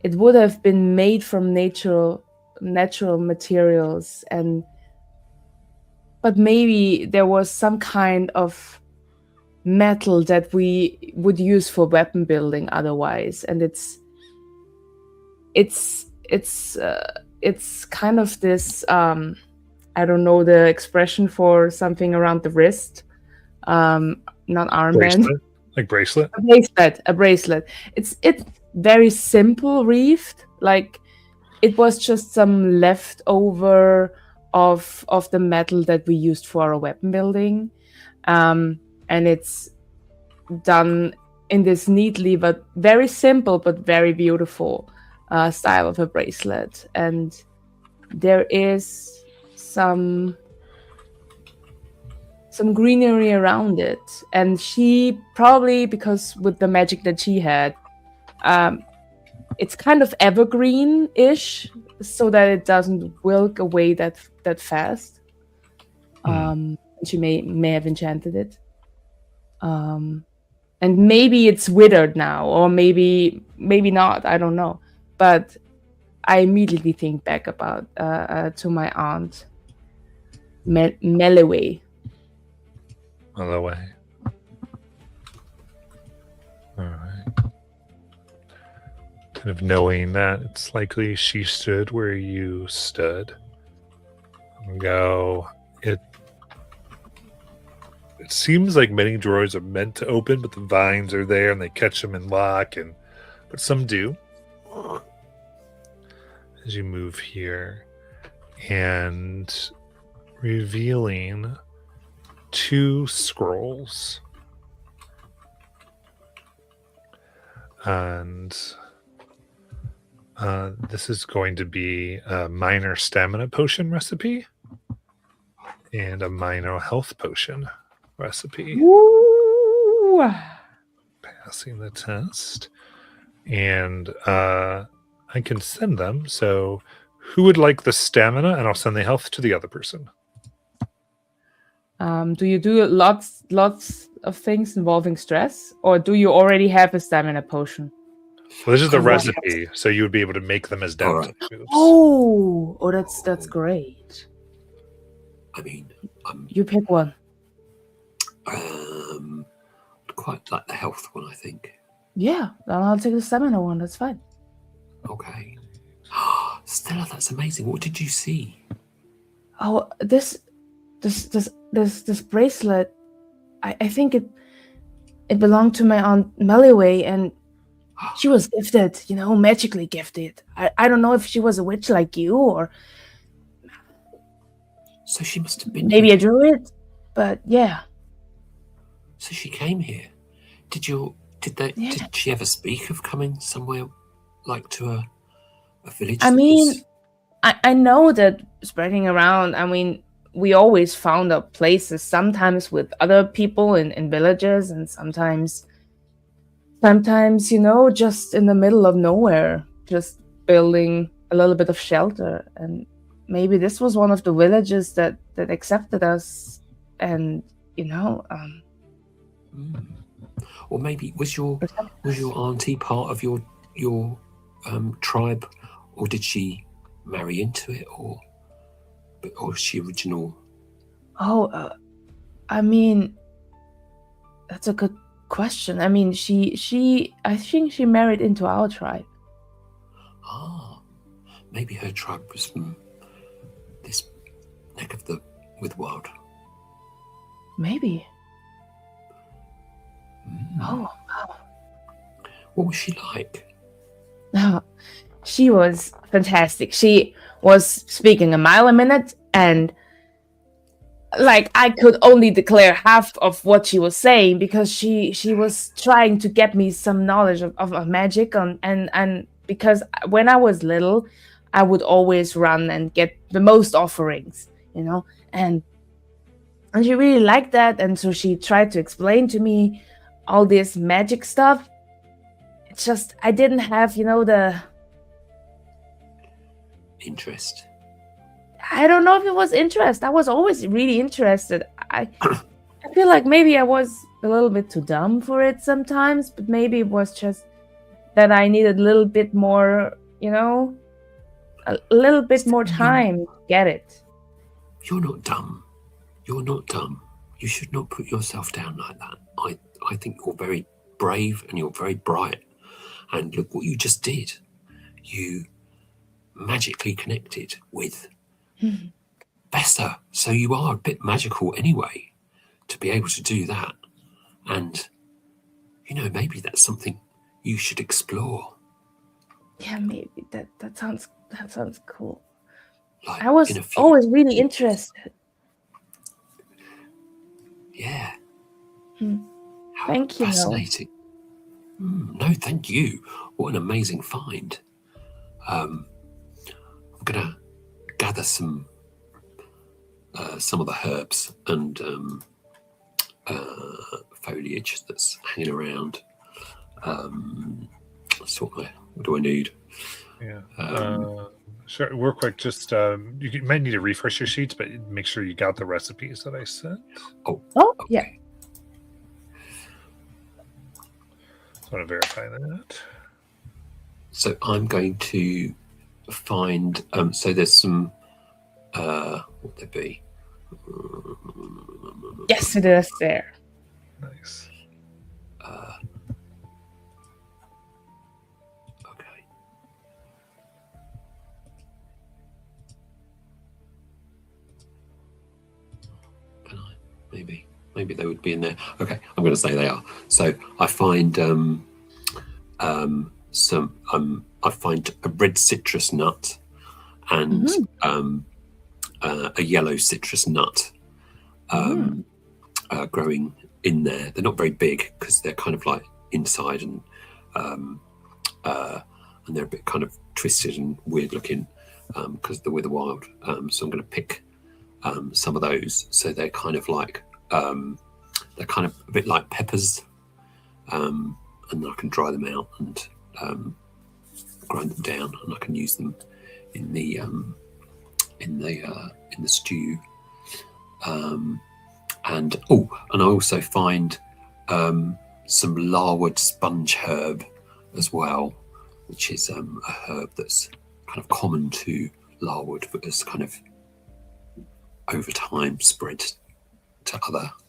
it would have been made from natural materials, but maybe there was some kind of metal that we would use for weapon building otherwise, and it's kind of this I don't know the expression for something around the wrist. Not armband. Bracelet? Like bracelet? A bracelet. It's very simple wreathed. Like it was just some leftover of the metal that we used for our weapon building, and it's done in this neatly but very simple but very beautiful style of a bracelet. And there is some greenery around it, and she probably, because with the magic that she had, it's kind of evergreen-ish, so that it doesn't wilt away that fast. She may have enchanted it, and maybe it's withered now, or maybe not. I don't know, but I immediately think back about to my aunt Melloway. Melloway. All right. Kind of knowing that it's likely she stood where you stood. Go. It seems like many drawers are meant to open, but the vines are there and they catch them in lock, but some do. As you move here, and revealing 2 scrolls. And this is going to be a minor stamina potion recipe and a minor health potion recipe. Woo! Passing the test. And I can send them. So who would like the stamina? And I'll send the health to the other person. Do you do lots of things involving stress, or do you already have a stamina potion? Well, this is the Oh, right. recipe, so you would be able to make them as damage moves. Oh, that's great. I mean, You pick one. quite like the health one, I think. Yeah, then I'll take the stamina one. That's fine. Okay. Stella, that's amazing. What did you see? Oh, this bracelet. I think it belonged to my aunt Melloway, and she was gifted, magically gifted. I don't know if she was a witch like you, or So she must have been maybe here. a druid, but yeah. So she came here. Did she ever speak of coming somewhere like to a village? I mean, I know that spreading around, we always found out places, sometimes with other people in villages, and sometimes, just in the middle of nowhere, just building a little bit of shelter. And maybe this was one of the villages that accepted us, and, Or maybe was your auntie part of your tribe, or did she marry into it, or is she original? Oh, that's a good question. I think she married into our tribe. Maybe her tribe was from this neck of the world. Maybe. Oh, wow. What was she like? No, she was fantastic. She was speaking a mile a minute, and I could only declare half of what she was saying, because she was trying to get me some knowledge of magic, and because when I was little, I would always run and get the most offerings, and she really liked that, and so she tried to explain to me all this magic stuff. It's just I didn't have, the Interest. I don't know if it was interest. I was always really interested. I feel like maybe I was a little bit too dumb for it sometimes, but maybe it was just that I needed a little bit more, a little bit more time to get it. You're not dumb. You're not dumb. You should not put yourself down like that. I think you're very brave and you're very bright. And look what you just did. You magically connected with Bessa, so you are a bit magical anyway, to be able to do that. And, maybe that's something you should explore. Yeah, maybe that sounds cool. Like, I was in a few always really years. interested. Yeah. Hmm. How Thank you, Noel. fascinating. No, thank you. What an amazing find. I'm going to gather some of the herbs and foliage that's hanging around. What do I need? Yeah. Sure. Real quick, just you might need to refresh your sheets, but make sure you got the recipes that I sent. Oh, Okay. yeah. Just want to verify that. So I'm going to find. So there's some. What would there be? Yes, it is there. Nice. Okay. Can I? Maybe they would be in there. Okay, I'm going to say they are. So I find I find a red citrus nut and a yellow citrus nut growing in there. They're not very big because they're kind of like inside and they're a bit kind of twisted and weird looking because they're with the wild. So I'm going to pick some of those. So they're kind of like they're kind of a bit like peppers, and I can dry them out and grind them down, and I can use them in the stew. And I also find some larwood sponge herb as well, which is a herb that's kind of common to larwood, but has kind of over time spread to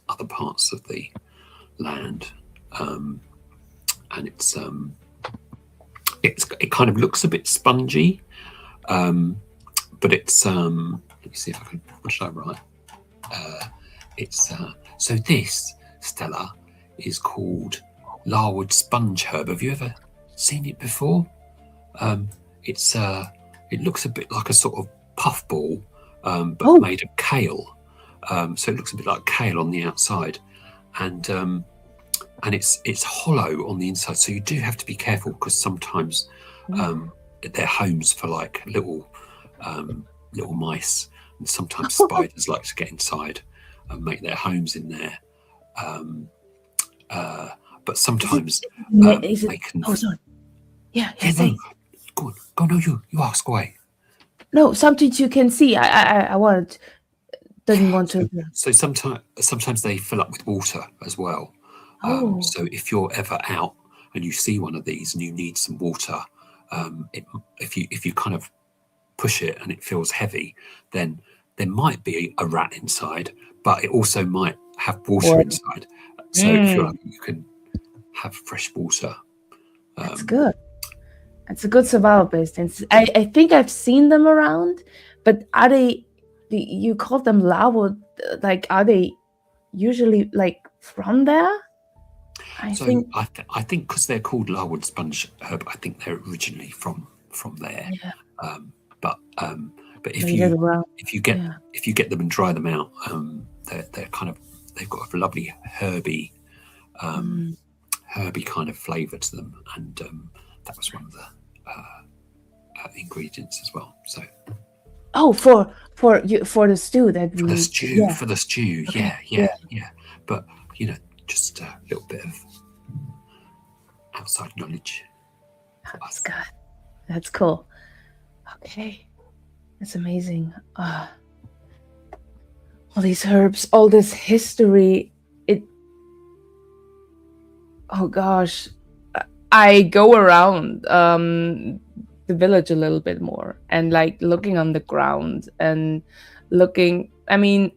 other parts of the land. And it kind of looks a bit spongy, but it's let me see if I can. What should I write? So this, Stella, is called larwood sponge herb. Have you ever seen it before? It looks a bit like a sort of puffball, but made of kale. So it looks a bit like kale on the outside, and it's hollow on the inside. So you do have to be careful because sometimes they're homes for like little mice, and sometimes spiders like to get inside and make their homes in there. But sometimes they can. Oh, sorry. Yeah, Yeah, say. no, go on. No, you ask away. No, something you can see. I didn't want to. So sometimes they fill up with water as well. Oh. So if you're ever out and you see one of these and you need some water, if you kind of push it and it feels heavy, then there might be a rat inside, but it also might have water inside. So if you're lucky, you can have fresh water. That's good. It's a good survival instinct. I think I've seen them around, but are they? You call them larwood? Like, are they usually like from there? I think because they're called larwood sponge herb, I think they're originally from there. Yeah. But if you get them and dry them out, they're kind of, they've got a lovely herby kind of flavour to them, and that was one of the ingredients as well. So for the stew for the stew, okay. yeah. But just a little bit of outside knowledge. That's good. That's cool. Okay, that's amazing. All these herbs, all this history. Oh gosh, I go around the village a little bit more and like looking on the ground and looking. I mean,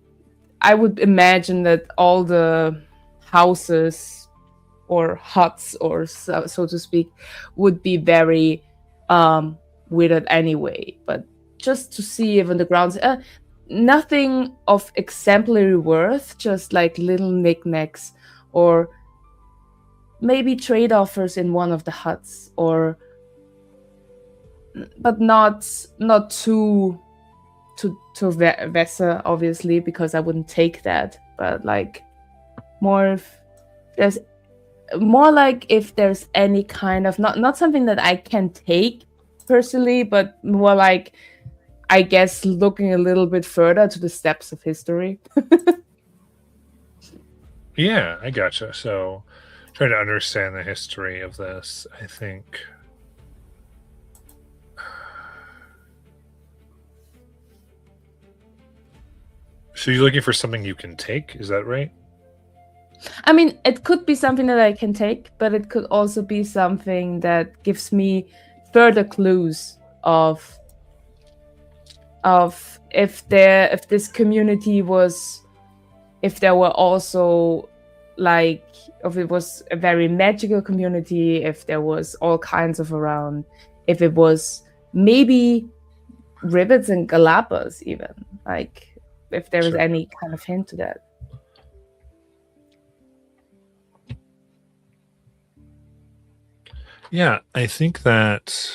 I would imagine that all the houses or huts, or so to speak, would be very withered anyway. But just to see if on the grounds, nothing of exemplary worth, just like little knickknacks, or maybe trade offers in one of the huts, but not too Vesa, obviously, because I wouldn't take that. But like more if there's more like if there's any kind of not something that I can take personally, but more like, I guess, looking a little bit further to the steps of history. Yeah, I gotcha. So, trying to understand the history of this, I think. So, you're looking for something you can take? Is that right? I mean, it could be something that I can take, but it could also be something that gives me further clues of if this community was, if there were also like, if it was a very magical community, if there was all kinds of around, if it was maybe rivets and Galapagos even, like if there was Sure. any kind of hint to that. Yeah, I think that.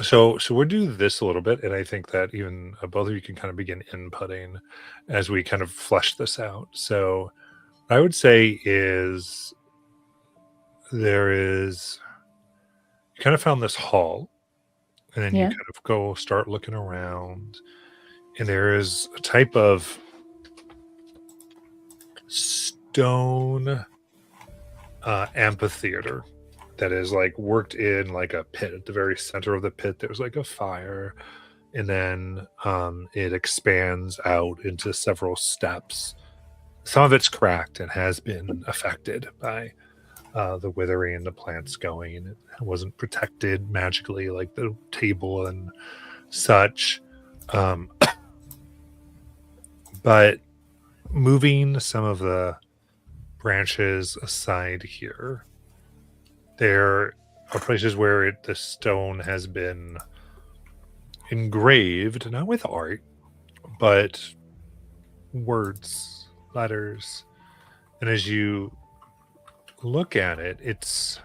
So we'll do this a little bit, and I think that even both of you can kind of begin inputting as we kind of flesh this out. So, what I would say is there is you kind of found this hall, and then you Yeah. kind of go start looking around, and there is a type of stone amphitheater that is like worked in like a pit. At the very center of the pit there's like a fire, and then it expands out into several steps. Some of it's cracked and has been affected by the withering and the plants going. It wasn't protected magically like the table and such. um, but moving some of the branches aside here, there are places where the stone has been engraved, not with art, but words, letters. And as you look at it, it's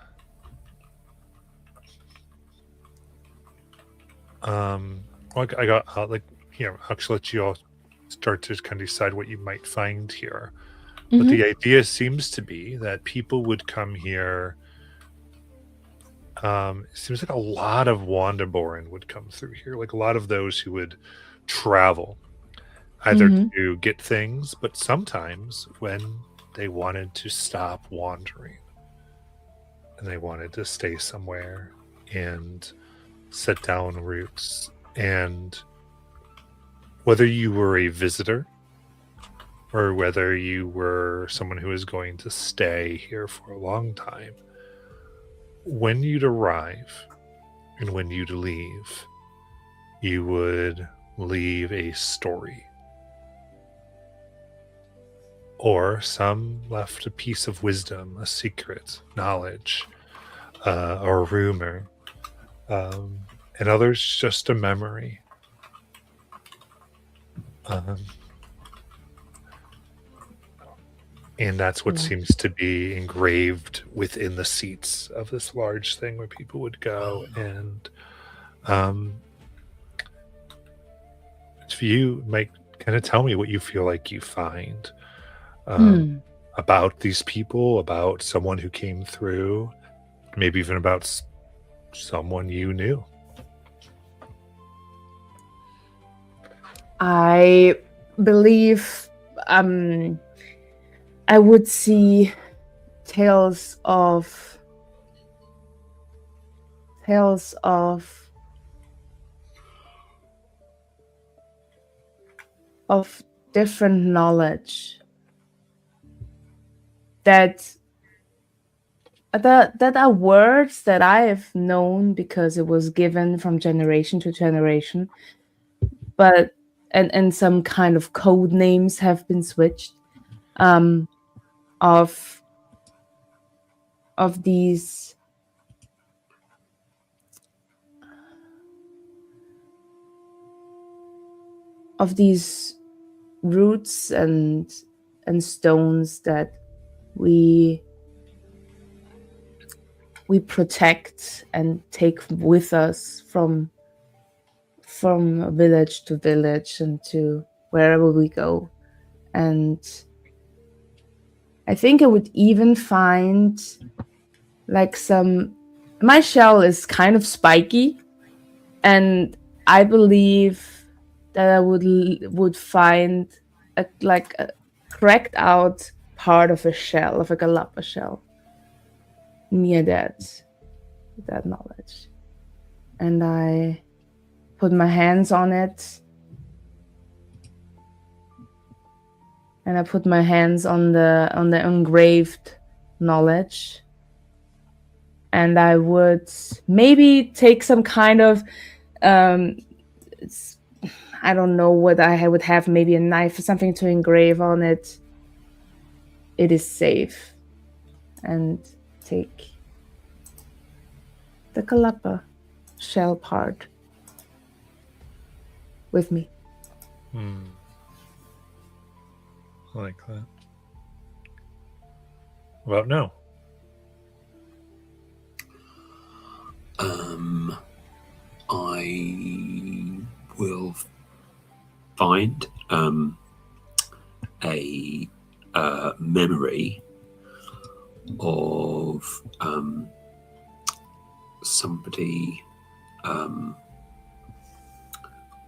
like I got like here. I'll actually let you all start to kind of decide what you might find here. But the idea seems to be that people would come here. It seems like a lot of Wanderboren would come through here, like a lot of those who would travel either to get things, but sometimes when they wanted to stop wandering and they wanted to stay somewhere and set down roots. And whether you were a visitor or whether you were someone who was going to stay here for a long time, when you'd arrive and when you'd leave, you would leave a story. Or some left a piece of wisdom, a secret, knowledge, or a rumor, and others just a memory. And that's what seems to be engraved within the seats of this large thing where people would go. And if you might kind of tell me what you feel like you find about these people, about someone who came through, maybe even about someone you knew. I believe I would see tales of different knowledge that are words that I have known because it was given from generation to generation, but and some kind of code names have been switched of these of these roots and stones that we protect and take with us from village to village and to wherever we go. And I think I would even find like my shell is kind of spiky, and I believe that I would find a cracked out part of a shell, of a Galapa shell, near that knowledge. And I put my hands on it, and I put my hands on the engraved knowledge, and I would maybe take some kind of I don't know what I would have, maybe a knife or something to engrave on it. It is safe. And take the Galapa shell part with me. I like that. Well, no. I will find a memory of somebody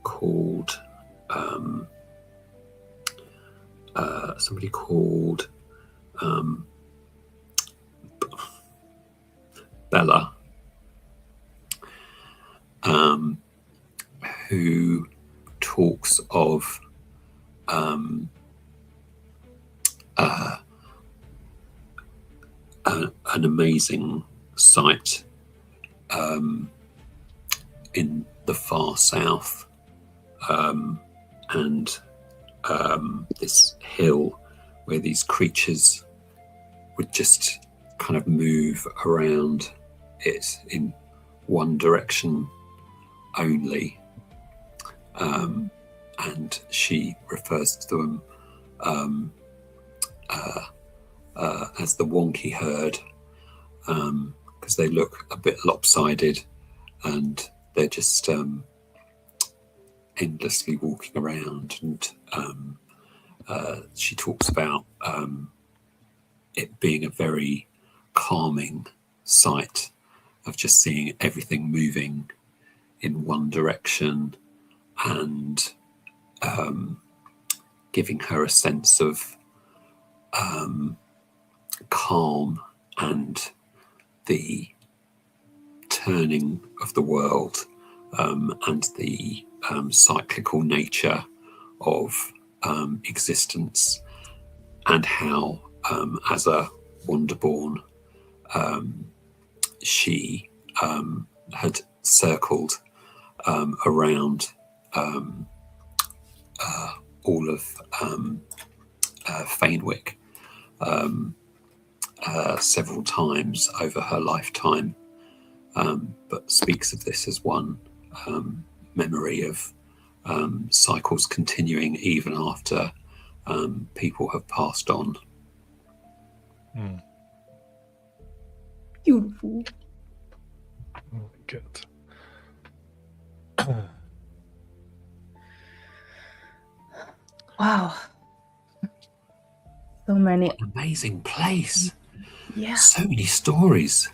called Bella, who talks of an amazing site in the far south, and this hill where these creatures would just kind of move around it in one direction only, and she refers to them as the wonky herd, because they look a bit lopsided and they're just endlessly walking around. And she talks about it being a very calming sight of just seeing everything moving in one direction, and giving her a sense of calm and the turning of the world, and the cyclical nature of existence, and how as a Wonderborn she had circled around all of Fainwick several times over her lifetime, but speaks of this as one memory of cycles continuing even after people have passed on. Beautiful. Good. Wow. So many. What an amazing place. Yeah. So many stories.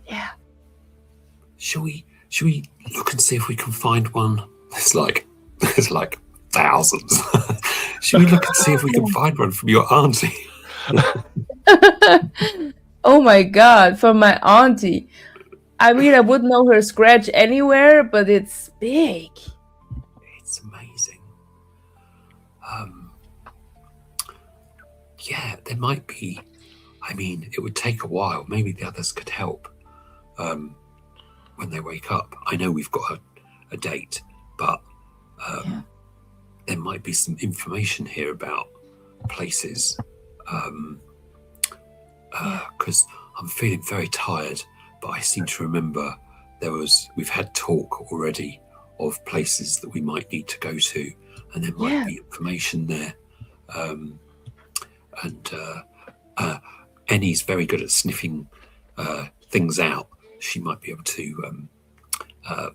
Yeah. Shall we look and see if we can find one? There's like thousands. Shall we look and see if we can find one from your auntie? Oh my God, from my auntie. I mean, I wouldn't know her scratch anywhere, but it's big. It's amazing. Yeah, there might be. I mean, it would take a while. Maybe the others could help when they wake up. I know we've got a date, but there might be some information here about places. Because I'm feeling very tired, but I seem to remember we've had talk already of places that we might need to go to, and there might be information there. Annie's very good at sniffing things out. She might be able to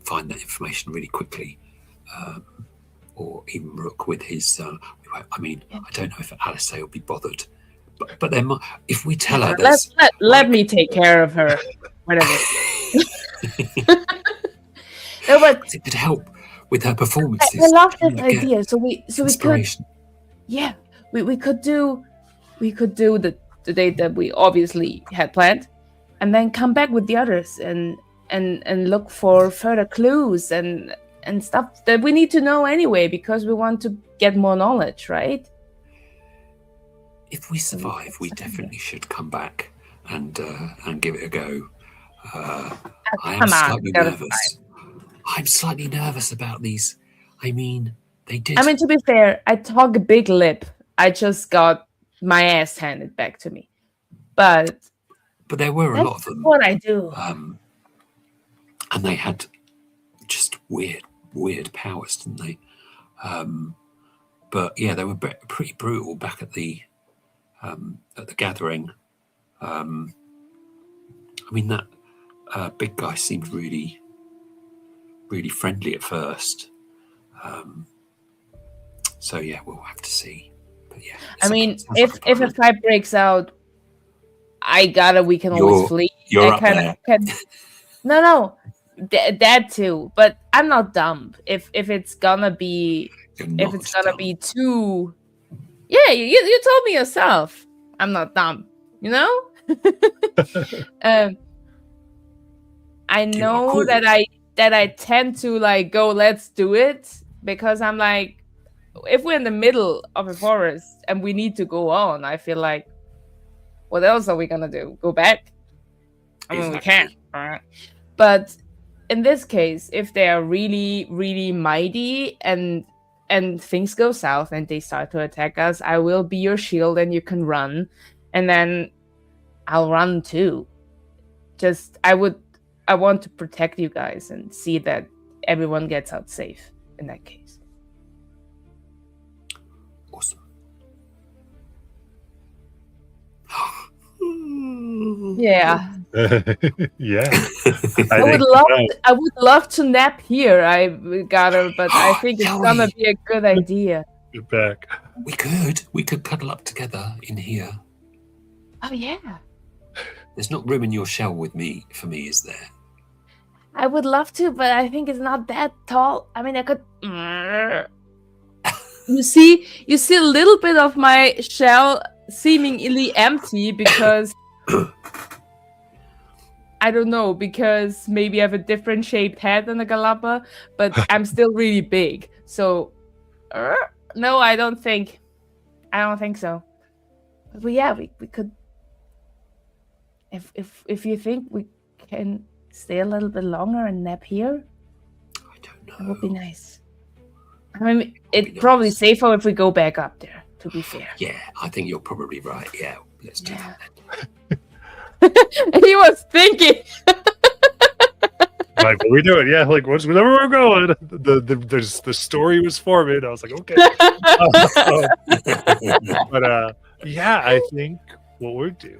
find that information really quickly, or even Rook with his. I don't know if Alistair will be bothered, but there might, if we tell her. Let me take care of her. Whatever. No, but it could help with her performances. I love that idea. So we could. Yeah, we could do the date that we obviously had planned, and then come back with the others and look for further clues and stuff that we need to know anyway, because we want to get more knowledge, right? If we survive, we definitely should come back and give it a go. I'm slightly nervous about these. I mean, they did. I mean, to be fair, I talk a big lip. I just got my ass handed back to me, but there were a lot of them. What I do, and they had just weird powers, didn't they? But yeah, they were pretty brutal back at the gathering. I mean, that big guy seemed really friendly at first. So yeah, we'll have to see. But yeah, I mean, if a fight breaks out, we can always flee. You're up there. No, that too. But I'm not dumb. If it's gonna be too, yeah, you told me yourself. I'm not dumb. You know. I know that I tend to like go, let's do it, because I'm like, if we're in the middle of a forest and we need to go on, I feel like, what else are we gonna do? Go back? I mean, we can't. Right? But in this case, if they are really, really mighty and things go south and they start to attack us, I will be your shield and you can run, and then I'll run too. I want to protect you guys and see that everyone gets out safe in that case. Awesome. Yeah. Yeah. I would love to nap here. But I think it's gonna be a good idea. Get back. We could cuddle up together in here. Oh yeah. There's not room in your shell for me, is there? I would love to, but I think it's not that tall. I mean, I could. You see a little bit of my shell seemingly empty because I don't know, because maybe I have a different shaped head than a Galapa, but I'm still really big. So no, I don't think so. But yeah, we could. If you think we can stay a little bit longer and nap here, I don't know. That would be nice. I mean, it's probably safer if we go back up there, to be fair. Yeah, I think you're probably right. Yeah, let's do that then. He was thinking. Like, what are we doing? Yeah, like whenever we're going, the story was forming. I was like, okay. But yeah, I think what we'll do.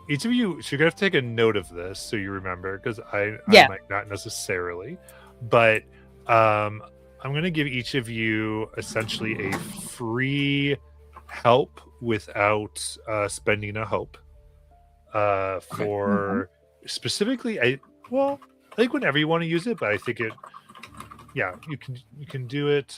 Each of you should have to take a note of this so you remember, because I might not necessarily, but I'm going to give each of you essentially a free help without spending a hope for specifically. I think whenever you want to use it, but I think you can do it.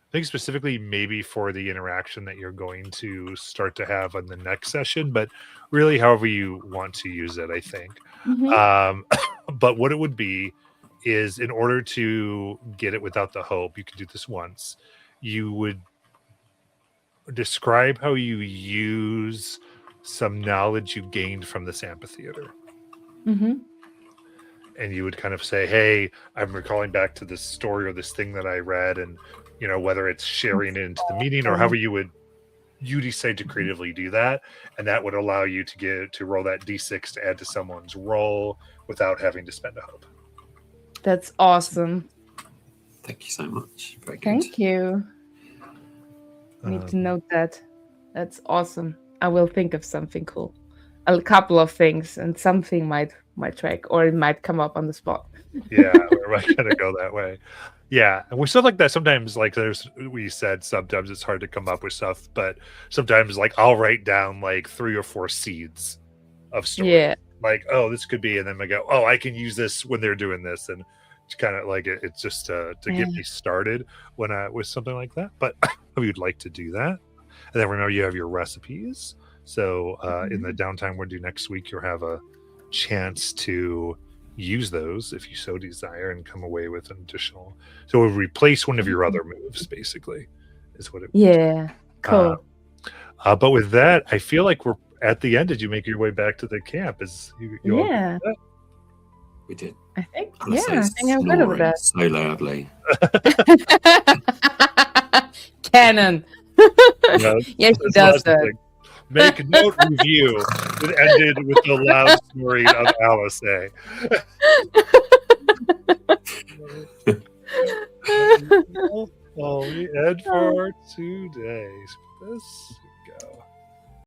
I think specifically maybe for the interaction that you're going to start to have on the next session, but really however you want to use it, I think. Mm-hmm. But what it would be is, in order to get it without the hope, you could do this once. You would describe how you use some knowledge you gained from this amphitheater. Mm-hmm. And you would kind of say, hey, I'm recalling back to this story or this thing that I read, and whether it's sharing it into the meeting or however you decide to creatively do that, and that would allow you to roll that d6 to add to someone's roll without having to spend a hope. That's awesome. Thank you so much. Very good. Thank you. Need to Um, note that. That's awesome. I will think of something cool. A couple of things, and something might track, or it might come up on the spot. Yeah, we're not gonna go that way. Yeah, and with stuff like that, sometimes like we said sometimes it's hard to come up with stuff, but sometimes like I'll write down like 3 or 4 seeds of story. Yeah. Like, oh, this could be, and then I go, oh, I can use this when they're doing this, and it's kind of like it's just to get me started when with something like that. But we'd like to do that, and then remember you have your recipes. So in the downtime we'll do next week, you'll have a chance to use those if you so desire and come away with an additional. So it would replace one of your other moves, basically, is what it. Yeah. Cool. But with that, I feel like we're at the end. Did you make your way back to the camp? Is you all Yeah. good with We did. I think. Alice Yeah, I is think I'm good with snoring that. so loudly. Canon. that? No, Yes, he that's does lots of that. things. Make note review. It ended with the loud snoring of Alice. All we end for today. This go.